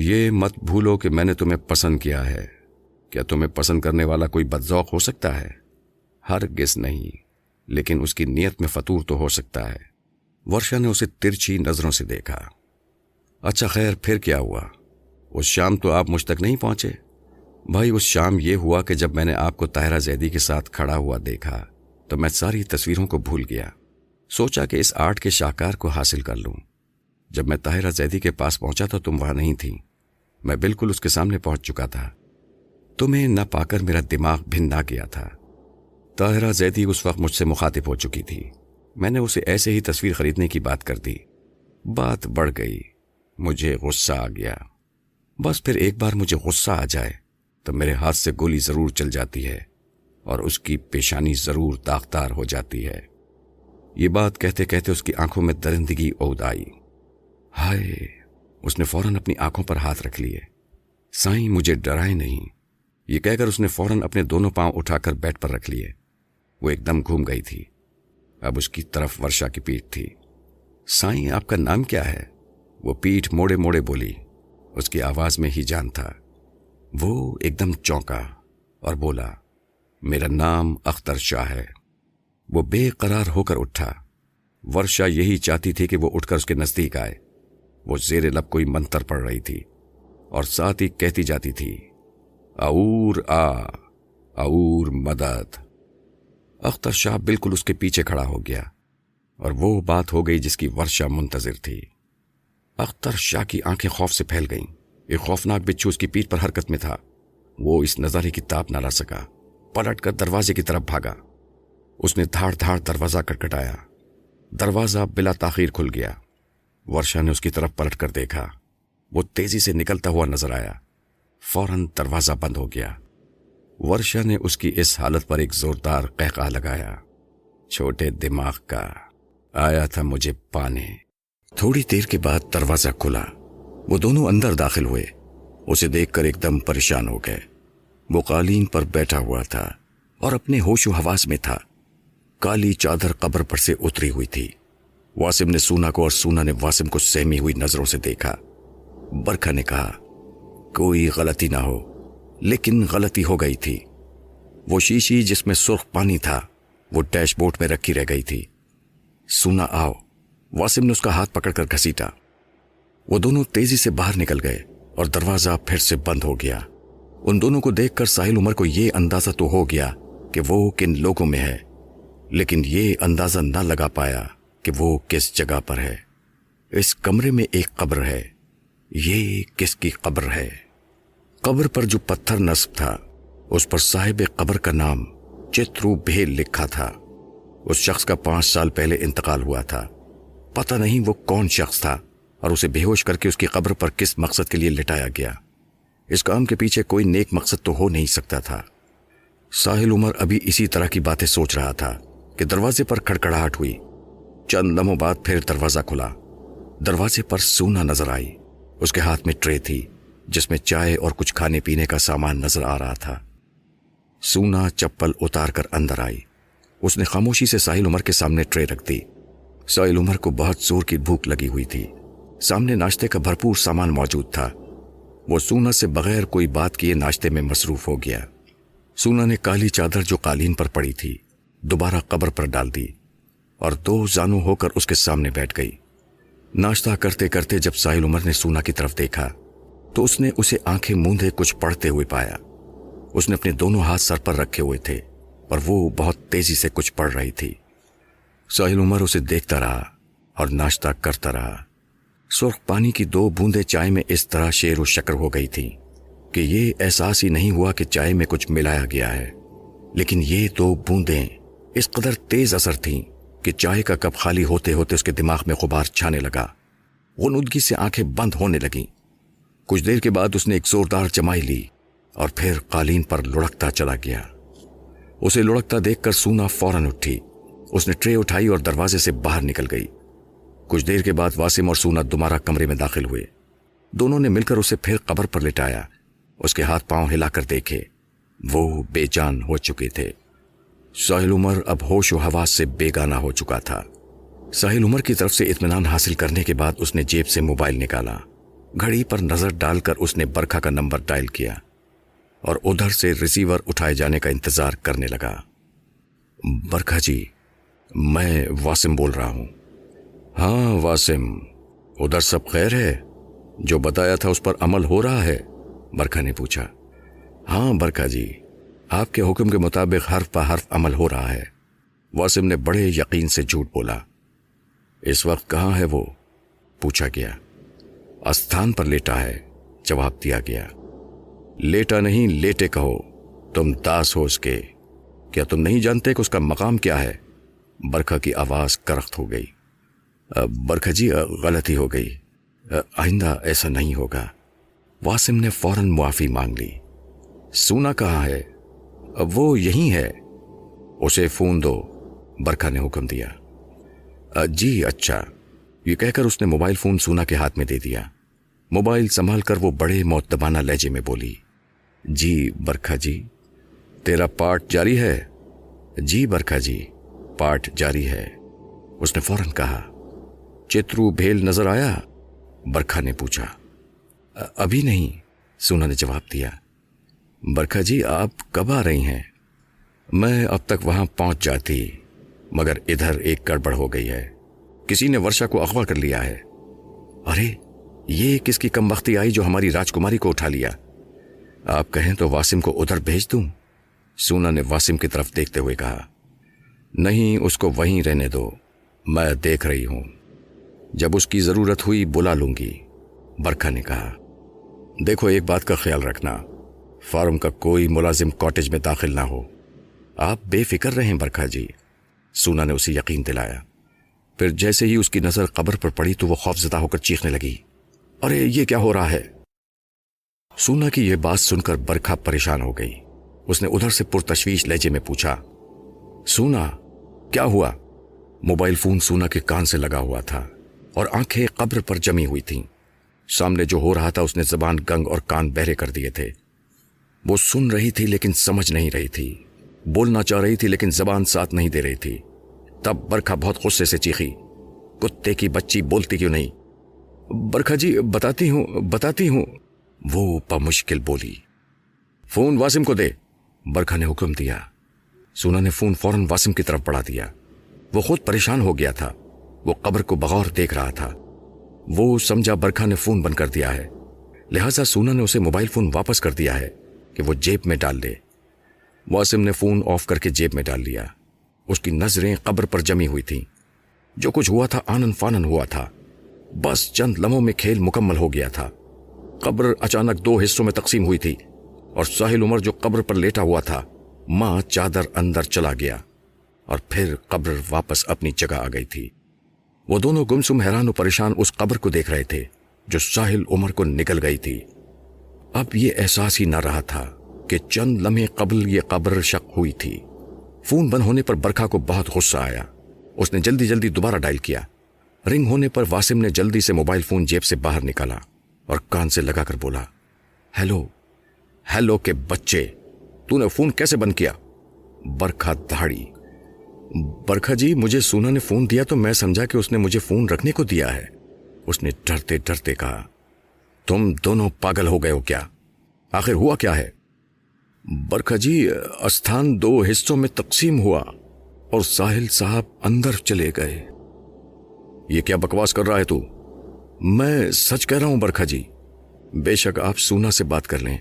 Speaker 2: یہ مت بھولو کہ میں نے تمہیں پسند کیا ہے۔ کیا تمہیں پسند کرنے والا کوئی بدذوق ہو سکتا ہے؟ ہرگز نہیں، لیکن اس کی نیت میں فطور تو ہو سکتا ہے۔ ورشا نے اسے ترچھی نظروں سے دیکھا۔ اچھا خیر، پھر کیا ہوا؟ اس شام تو آپ مجھ تک نہیں پہنچے۔ بھائی، اس شام یہ ہوا کہ جب میں نے آپ کو طاہرہ زیدی کے ساتھ کھڑا ہوا دیکھا تو میں ساری تصویروں کو بھول گیا۔ سوچا کہ اس آرٹ کے شاہکار کو حاصل کر لوں۔ جب میں طاہرہ زیدی کے پاس پہنچا تو تم وہاں نہیں تھی۔ میں بالکل اس کے سامنے پہنچ چکا تھا۔ تمہیں نہ پا کر میرا دماغ بھننا گیا تھا۔ طاہرہ زیدی اس وقت مجھ سے مخاطب ہو چکی تھی۔ میں نے اسے ایسے ہی تصویر خریدنے کی بات کر دی۔ بات بڑھ گئی، مجھے غصہ آ گیا۔ بس پھر ایک بار مجھے غصہ آ جائے تو میرے ہاتھ سے گولی ضرور چل جاتی ہے اور اس کی پیشانی ضرور داغدار ہو جاتی ہے۔ یہ بات کہتے کہتے اس کی آنکھوں میں درندگی عود آئی۔ ہائے! اس نے فوراً اپنی آنکھوں پر ہاتھ رکھ لیے۔ سائیں، مجھے ڈرائے نہیں، یہ کہہ کر اس نے فوراً اپنے دونوں پاؤں اٹھا کر بیڈ پر رکھ لیے۔ وہ ایک دم گھوم گئی تھی۔ اب اس کی طرف ورشا کی پیٹھ تھی۔ سائیں، آپ کا نام کیا ہے؟ وہ پیٹھ موڑے موڑے بولی۔ اس کی آواز میں ہی جان تھا۔ وہ ایک دم چونکا اور بولا، میرا نام اختر شاہ ہے۔ وہ بے قرار ہو کر اٹھا۔ ورشا یہی چاہتی تھی کہ وہ اٹھ کر اس کے نزدیک آئے۔ وہ زیر لب کوئی منتر پڑھ رہی تھی اور ساتھ ہی کہتی جاتی تھی، اور آ، اور مدد۔ اختر شاہ بالکل اس کے پیچھے کھڑا ہو گیا اور وہ بات ہو گئی جس کی ورشا منتظر تھی۔ اختر شاہ کی آنکھیں خوف سے پھیل گئیں۔ ایک خوفناک بچھو اس کی پیٹھ پر حرکت میں تھا۔ وہ اس نظارے کی تاب نہ لا سکا، پلٹ کر دروازے کی طرف بھاگا۔ اس نے دھاڑ دھاڑ دروازہ کٹکھٹایا۔ دروازہ بلا تاخیر کھل گیا۔ ورشا نے اس کی طرف پلٹ کر دیکھا۔ وہ تیزی سے نکلتا ہوا نظر آیا۔ فوراً دروازہ بند ہو گیا۔ ورشا نے اس کی اس حالت پر ایک زوردار قہقہا لگایا۔ چھوٹے دماغ کا، آیا تھا مجھے پانے۔ تھوڑی دیر کے بعد دروازہ کھلا۔ وہ دونوں اندر داخل ہوئے۔ اسے دیکھ کر ایک دم پریشان ہو گئے۔ وہ قالین پر بیٹھا ہوا تھا اور اپنے ہوش و حواس میں تھا۔ کالی چادر قبر پر سے اتری ہوئی تھی۔ واسم نے سونا کو اور سونا نے واسم کو سہمی ہوئی نظروں سے دیکھا۔ برکھا نے کہا، کوئی غلطی نہ ہو، لیکن غلطی ہو گئی تھی۔ وہ شیشی جس میں سرخ پانی تھا وہ ڈیش بورڈ میں رکھی رہ گئی تھی۔ سونا آؤ، واسم نے اس کا ہاتھ پکڑ کر گھسیٹا۔ وہ دونوں تیزی سے باہر نکل گئے اور دروازہ پھر سے بند ہو گیا۔ ان دونوں کو دیکھ کر ساحل عمر کو یہ اندازہ تو ہو گیا کہ وہ کن لوگوں میں ہے، لیکن یہ اندازہ نہ لگا پایا کہ وہ کس جگہ پر ہے۔ اس کمرے میں ایک قبر ہے۔ یہ کس کی قبر ہے؟ قبر پر جو پتھر نصب تھا اس پر صاحب قبر کا نام چترو بھیل لکھا تھا۔ اس شخص کا 5 سال پہلے انتقال ہوا تھا۔ پتہ نہیں وہ کون شخص تھا اور اسے بے ہوش کر کے اس کی قبر پر کس مقصد کے لیے لٹایا گیا۔ اس کام کے پیچھے کوئی نیک مقصد تو ہو نہیں سکتا تھا۔ ساحل عمر ابھی اسی طرح کی باتیں سوچ رہا تھا کہ دروازے پر کھڑکھڑاہٹ ہوئی۔ چند لمحوں بعد پھر دروازہ کھلا۔ دروازے پر سونا نظر آئی۔ اس کے ہاتھ میں ٹرے تھی جس میں چائے اور کچھ کھانے پینے کا سامان نظر آ رہا تھا۔ سونا چپل اتار کر اندر آئی۔ اس نے خاموشی سے ساحل عمر کے سامنے ٹرے رکھ دی۔ ساحل عمر کو بہت زور کی بھوک لگی ہوئی تھی۔ سامنے ناشتے کا بھرپور سامان موجود تھا۔ وہ سونا سے بغیر کوئی بات کیے ناشتے میں مصروف ہو گیا۔ سونا نے کالی چادر جو قالین پر پڑی تھی دوبارہ قبر پر ڈال دی اور 2 زانو ہو کر اس کے سامنے بیٹھ گئی۔ ناشتہ کرتے کرتے جب ساحل عمر نے سونا کی طرف دیکھا تو اس نے اسے آنکھیں موندے کچھ پڑھتے ہوئے پایا۔ اس نے اپنے دونوں ہاتھ سر پر رکھے ہوئے تھے اور وہ بہت تیزی سے کچھ پڑھ رہی تھی۔ ساحل عمر اسے دیکھتا رہا اور ناشتہ کرتا رہا۔ سرخ پانی کی 2 بوندیں چائے میں اس طرح شیر و شکر ہو گئی تھی کہ یہ احساس ہی نہیں ہوا کہ چائے میں کچھ ملایا گیا ہے۔ لیکن یہ دو بوندیں اس قدر تیز اثر تھیں کہ چائے کا کپ خالی ہوتے ہوتے اس کے دماغ میں غبار چھانے لگا۔ غنودگی سے آنکھیں بند ہونے لگیں۔ کچھ دیر کے بعد اس نے ایک زوردار چمائی لی اور پھر قالین پر لڑکتا چلا گیا۔ اسے لڑکتا دیکھ کر سونا فوراً اٹھی۔ اس نے ٹرے اٹھائی اور دروازے سے باہر نکل گئی۔ کچھ دیر کے بعد واسم اور سونا دوبارہ کمرے میں داخل ہوئے۔ دونوں نے مل کر اسے پھر قبر پر لٹایا۔ اس کے ہاتھ پاؤں ہلا کر دیکھے، وہ بے جان ہو چکے تھے۔ ساحل عمر اب ہوش و حواس سے بیگانہ ہو چکا تھا۔ ساحل عمر کی طرف سے اطمینان حاصل کرنے کے بعد اس نے جیب سے موبائل نکالا۔ گھڑی پر نظر ڈال کر اس نے برکھا کا نمبر ڈائل کیا اور ادھر سے ریسیور اٹھائے جانے کا انتظار کرنے لگا۔ برکھا جی، میں واسم بول رہا ہوں۔ ہاں واسم، ادھر سب خیر ہے؟ جو بتایا تھا اس پر عمل ہو رہا ہے؟ برکھا نے پوچھا۔ ہاں برکھا جی، آپ کے حکم کے مطابق حرف پہ حرف عمل ہو رہا ہے۔ واسم نے بڑے یقین سے جھوٹ بولا۔ اس وقت کہاں ہے وہ؟ پوچھا گیا۔ استھان پر لیٹا ہے، جواب دیا گیا۔ لیٹا نہیں، لیٹے کہو، تم داس ہو اس کے۔ کیا تم نہیں جانتے کہ اس کا مقام کیا ہے؟ برکھا کی آواز کرخت ہو گئی۔ برکھا جی، غلطی ہو گئی، آئندہ ایسا نہیں ہوگا۔ واسم نے فوراً معافی مانگ لی۔ سونا کہاں ہے؟ وہ یہیں ہے، اسے فون دو، برکھا نے حکم دیا۔ جی اچھا، یہ کہہ کر اس نے موبائل فون سونا کے ہاتھ میں دے دیا۔ موبائل سنبھال کر وہ بڑے مؤدبانہ لہجے میں بولی۔ جی برکھا جی، تیرا پاٹ جاری ہے؟ جی برکھا جی، پاٹ جاری ہے، اس نے فوراً کہا۔ چترو بھیل نظر آیا؟ برکھا نے پوچھا۔ ابھی نہیں، سونا نے جواب دیا۔ برکھا جی، آپ کب آ رہی ہیں؟ میں اب تک وہاں پہنچ جاتی، مگر ادھر ایک گڑبڑ ہو گئی ہے، کسی نے ورشا کو اغوا کر لیا ہے۔ ارے یہ کس کی کم بختی آئی جو ہماری راجکماری کو اٹھا لیا؟ آپ کہیں تو واسم کو ادھر بھیج دوں؟ سونا نے واسم کی طرف دیکھتے ہوئے کہا۔ نہیں، اس کو وہیں رہنے دو، میں دیکھ رہی ہوں، جب اس کی ضرورت ہوئی بلا لوں گی، برکھا نے کہا۔ دیکھو ایک بات کا خیال رکھنا، فارم کا کوئی ملازم کاٹیج میں داخل نہ ہو۔ آپ بے فکر رہیں برکھا جی، سونا نے اسے یقین دلایا۔ پھر جیسے ہی اس کی نظر قبر پر پڑی تو وہ خوفزدہ ہو کر چیخنے لگی۔ ارے یہ کیا ہو رہا ہے؟ سونا کی یہ بات سن کر برکھا پریشان ہو گئی۔ اس نے ادھر سے پرتشویش لہجے میں پوچھا، سونا کیا ہوا؟ موبائل فون سونا کے کان سے لگا ہوا تھا اور آنکھیں قبر پر جمی ہوئی تھیں۔ سامنے جو ہو رہا تھا اس نے زبان گنگ اور کان بہرے کر دیے تھے۔ وہ سن رہی تھی لیکن سمجھ نہیں رہی تھی، بولنا چاہ رہی تھی لیکن زبان ساتھ نہیں دے رہی تھی۔ تب برکھا بہت غصے سے چیخی، کتے کی بچی، بولتی کیوں نہیں؟ برکھا جی بتاتی ہوں، وہ بمشکل بولی۔ فون واسم کو دے، برکھا نے حکم دیا۔ سونا نے فون فوراً واسم کی طرف بڑھا دیا۔ وہ خود پریشان ہو گیا تھا، وہ قبر کو بغور دیکھ رہا تھا۔ وہ سمجھا برکھا نے فون بند کر دیا ہے، لہٰذا سونا نے اسے موبائل فون واپس کر دیا ہے کہ وہ جیب میں ڈال لے۔ واسم نے فون آف کر کے جیب میں ڈال لیا۔ اس کی نظریں قبر پر جمی ہوئی تھیں۔ جو کچھ ہوا تھا آنن فانن ہوا تھا، بس چند لمحوں میں کھیل مکمل ہو گیا تھا۔ قبر اچانک دو حصوں میں تقسیم ہوئی تھی اور ساحل عمر جو قبر پر لیٹا ہوا تھا، ماں چادر اندر چلا گیا اور پھر قبر واپس اپنی جگہ آ گئی تھی۔ وہ دونوں گمسم حیران و پریشان اس قبر کو دیکھ رہے تھے جو ساحل عمر کو نکل گئی تھی۔ اب یہ احساس ہی نہ رہا تھا کہ چند لمحے قبل یہ قبر شق ہوئی تھی۔ فون بند ہونے پر برکھا کو بہت غصہ آیا۔ اس نے جلدی جلدی دوبارہ ڈائل کیا۔ رنگ ہونے پر واسم نے جلدی سے موبائل فون جیب سے باہر نکالا اور کان سے لگا کر بولا، ہیلو کے بچے، تو نے فون کیسے بند کیا؟ برکھا دہاڑی۔ برکھا جی، مجھے سونا نے فون دیا تو میں سمجھا کہ اس نے مجھے فون رکھنے کو دیا ہے، اس نے ڈرتے ڈرتے کہا۔ تم دونوں پاگل ہو گئے ہو کیا؟ آخر ہوا کیا ہے؟ برکھا جی، استھان دو حصوں میں تقسیم ہوا اور ساحل صاحب اندر چلے گئے۔ یہ کیا بکواس کر رہا ہے تو؟ میں سچ کہہ رہا ہوں برکھا جی، بے شک آپ سونا سے بات کر لیں۔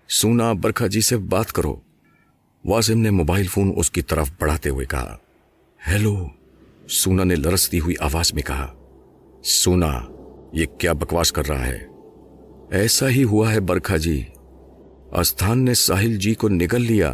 Speaker 2: سونا، برکھا جی سے بات کرو، واسم نے موبائل فون اس کی طرف بڑھاتے ہوئے کہا۔ ہیلو، سونا نے لرزتی ہوئی آواز میں کہا۔ سونا، یہ کیا بکواس کر رہا ہے؟ ایسا ہی ہوا ہے برکھا جی، استھان نے ساحل جی کو نگل لیا،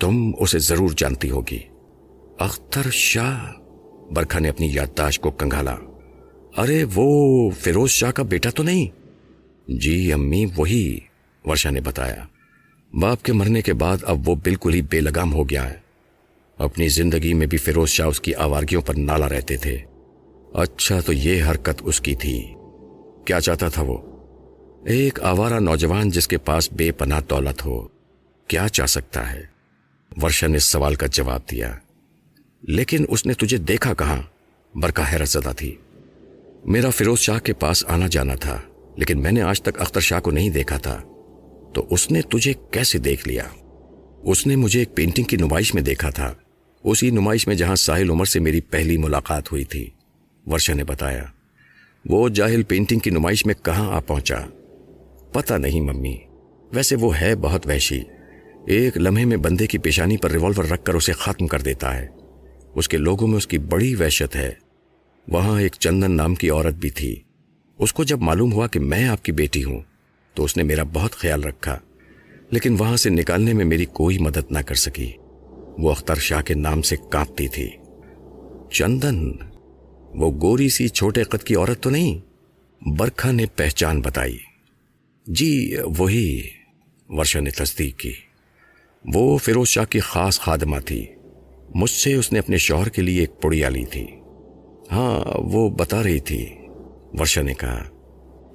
Speaker 2: تم اسے ضرور جانتی ہوگی۔ اختر شاہ؟ برکھا نے اپنی یادداشت کو کنگھالا۔ ارے وہ فیروز شاہ کا بیٹا تو نہیں؟ جی امی وہی، ورشا نے بتایا۔ باپ کے مرنے کے بعد اب وہ بالکل ہی بے لگام ہو گیا ہے۔ اپنی زندگی میں بھی فیروز شاہ اس کی آوارگیوں پر نالا رہتے تھے۔ اچھا تو یہ حرکت اس کی تھی۔ کیا چاہتا تھا وہ؟ ایک آوارہ نوجوان جس کے پاس بے پناہ دولت ہو کیا چاہ سکتا ہے؟ ورشا نے سوال کا جواب دیا۔ لیکن اس نے تجھے دیکھا کہاں؟ برکھا حیرت زدہ تھی۔ میرا فیروز شاہ کے پاس آنا جانا تھا، لیکن میں نے آج تک اختر شاہ کو نہیں دیکھا تھا۔ تو اس نے تجھے کیسے دیکھ لیا؟ اس نے مجھے ایک پینٹنگ کی نمائش میں دیکھا تھا، اسی نمائش میں جہاں ساحل عمر سے میری پہلی ملاقات ہوئی تھی، ورشا نے بتایا۔ وہ جاہل پینٹنگ کی نمائش میں کہاں آ پہنچا؟ پتہ نہیں ممی، ویسے وہ ہے بہت وحشی۔ ایک لمحے میں بندے کی پیشانی پر ریوالور رکھ کر اسے ختم کر دیتا ہے۔ اس کے لوگوں میں اس کی بڑی وحشت ہے۔ وہاں ایک چندن نام کی عورت بھی تھی۔ اس کو جب معلوم ہوا کہ میں آپ کی بیٹی ہوں تو اس نے میرا بہت خیال رکھا، لیکن وہاں سے نکالنے میں میری کوئی مدد نہ کر سکی۔ وہ اختر شاہ کے نام سے کانپتی تھی۔ چندن؟ وہ گوری سی چھوٹے قد کی عورت تو نہیں؟ برکھا نے پہچان بتائی۔ جی وہی، ورشا نے تصدیق کی۔ وہ فیروز شاہ کی خاص خادمہ تھی۔ مجھ سے اس نے اپنے شوہر کے لیے ایک پڑیا لی تھی۔ ہاں وہ بتا رہی تھی، ورشا نے کہا،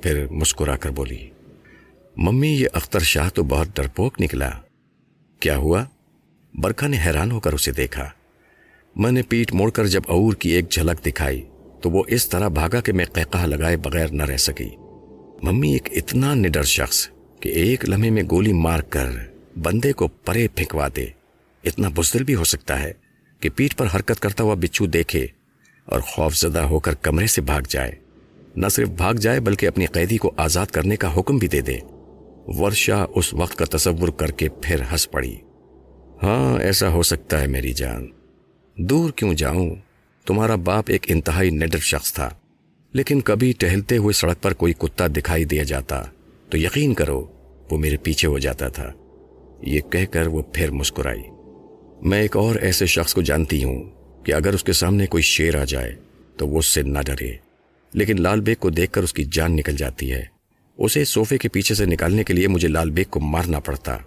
Speaker 2: پھر مسکرا کر بولی، ممی یہ اختر شاہ تو بہت ڈرپوک نکلا۔ کیا ہوا؟ برکھا نے حیران ہو کر اسے دیکھا۔ میں نے پیٹھ موڑ کر جب عور کی ایک جھلک دکھائی تو وہ اس طرح بھاگا کہ میں قہقہ لگائے بغیر نہ رہ سکی۔ ممی ایک اتنا نڈر شخص کہ ایک لمحے میں گولی مار کر بندے کو پرے پھینکوا دے، اتنا بزدل بھی ہو سکتا ہے کہ پیٹھ پر حرکت کرتا ہوا بچھو دیکھے اور خوف زدہ ہو کر کمرے سے بھاگ جائے۔ نہ صرف بھاگ جائے بلکہ اپنی قیدی کو آزاد کرنے کا حکم بھی دے دے۔ ورشا اس وقت کا تصور کر کے پھر ہنس پڑی۔ ہاں ایسا ہو سکتا ہے میری جان، دور کیوں جاؤں؟ تمہارا باپ ایک انتہائی نڈر شخص تھا، لیکن کبھی ٹہلتے ہوئے سڑک پر کوئی کتا دکھائی دیا جاتا تو یقین کرو وہ میرے پیچھے ہو جاتا تھا۔ یہ کہہ کر وہ پھر مسکرائی۔ میں ایک اور ایسے شخص کو جانتی ہوں کہ اگر اس کے سامنے کوئی شیر آ جائے تو وہ اس سے نہ ڈرے، لیکن لال بیگ کو دیکھ کر اس کی جان نکل جاتی ہے۔ اسے صوفے کے پیچھے سے نکالنے کے لیے مجھے لال بیگ کو مارنا پڑتا۔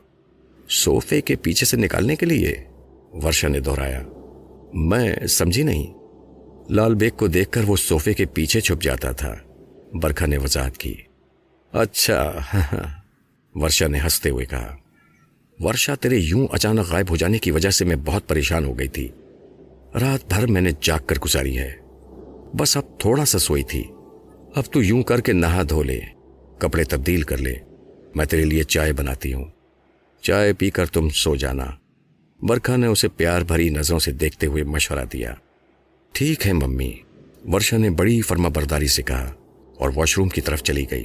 Speaker 2: صوفے کے پیچھے سے نکالنے کے لیے؟ ورشا نے دہرایا۔ میں سمجھی نہیں۔ لال بیگ کو دیکھ کر وہ صوفے کے پیچھے چھپ جاتا تھا، برکھا نے وضاحت کی۔ اچھا ورشا نے ہنستے ہوئے کہا۔ ورشا تیرے یوں اچانک غائب ہو جانے کی وجہ سے میں بہت پریشان ہو گئی تھی۔ رات بھر میں نے جاگ کر گزاری ہے، بس اب تھوڑا سا سوئی تھی۔ اب تو یوں کر کے نہا دھو لے، کپڑے تبدیل کر لے، میں تیرے لیے چائے بناتی ہوں، چائے پی کر تم سو جانا۔ برکھا نے اسے پیار بھری نظروں سے دیکھتے ہوئے مشورہ دیا۔ ٹھیک ہے ممی، ورشا نے بڑی فرما برداری سے کہا اور واش روم کی طرف چلی گئی۔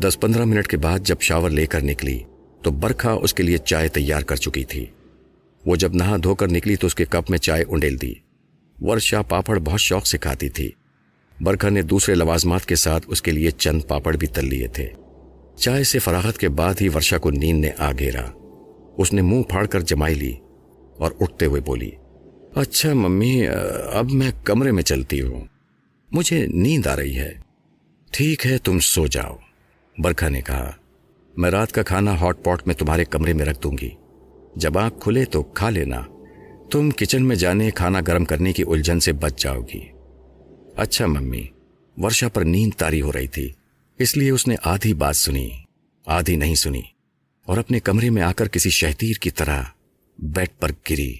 Speaker 2: 10-15 منٹ کے بعد جب شاور لے کر نکلی تو برکھا اس کے لیے چائے تیار کر چکی تھی۔ وہ جب نہا دھو کر نکلی تو اس کے کپ میں چائے انڈیل دی۔ ورشا پاپڑ بہت شوق سے کھاتی تھی۔ برکھا نے دوسرے لوازمات کے ساتھ اس کے لیے چند پاپڑ بھی تل لیے تھے۔ چائے سے فراغت کے بعد ہی ورشا کو نیند نے آ گھیرا۔ اس نے منہ پھاڑ کر جمائی لی اور اٹھتے ہوئے بولی، اچھا ممی اب میں کمرے میں چلتی ہوں، مجھے نیند آ رہی ہے۔ ٹھیک ہے تم سو جاؤ، برکھا نے کہا۔ میں رات کا کھانا ہاٹ پاٹ میں تمہارے کمرے میں رکھ دوں گی، جب آنکھ کھلے تو کھا لینا۔ تم کچن میں جانے کھانا گرم کرنے کی الجھن سے بچ جاؤ گی۔ اچھا ممی۔ ورشا پر نیند طاری ہو رہی تھی، اس لیے اس نے آدھی بات سنی آدھی نہیں سنی اور اپنے کمرے میں آ کر کسی شہتیر کی طرح بیڈ پر گری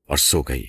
Speaker 2: اور سو گئی۔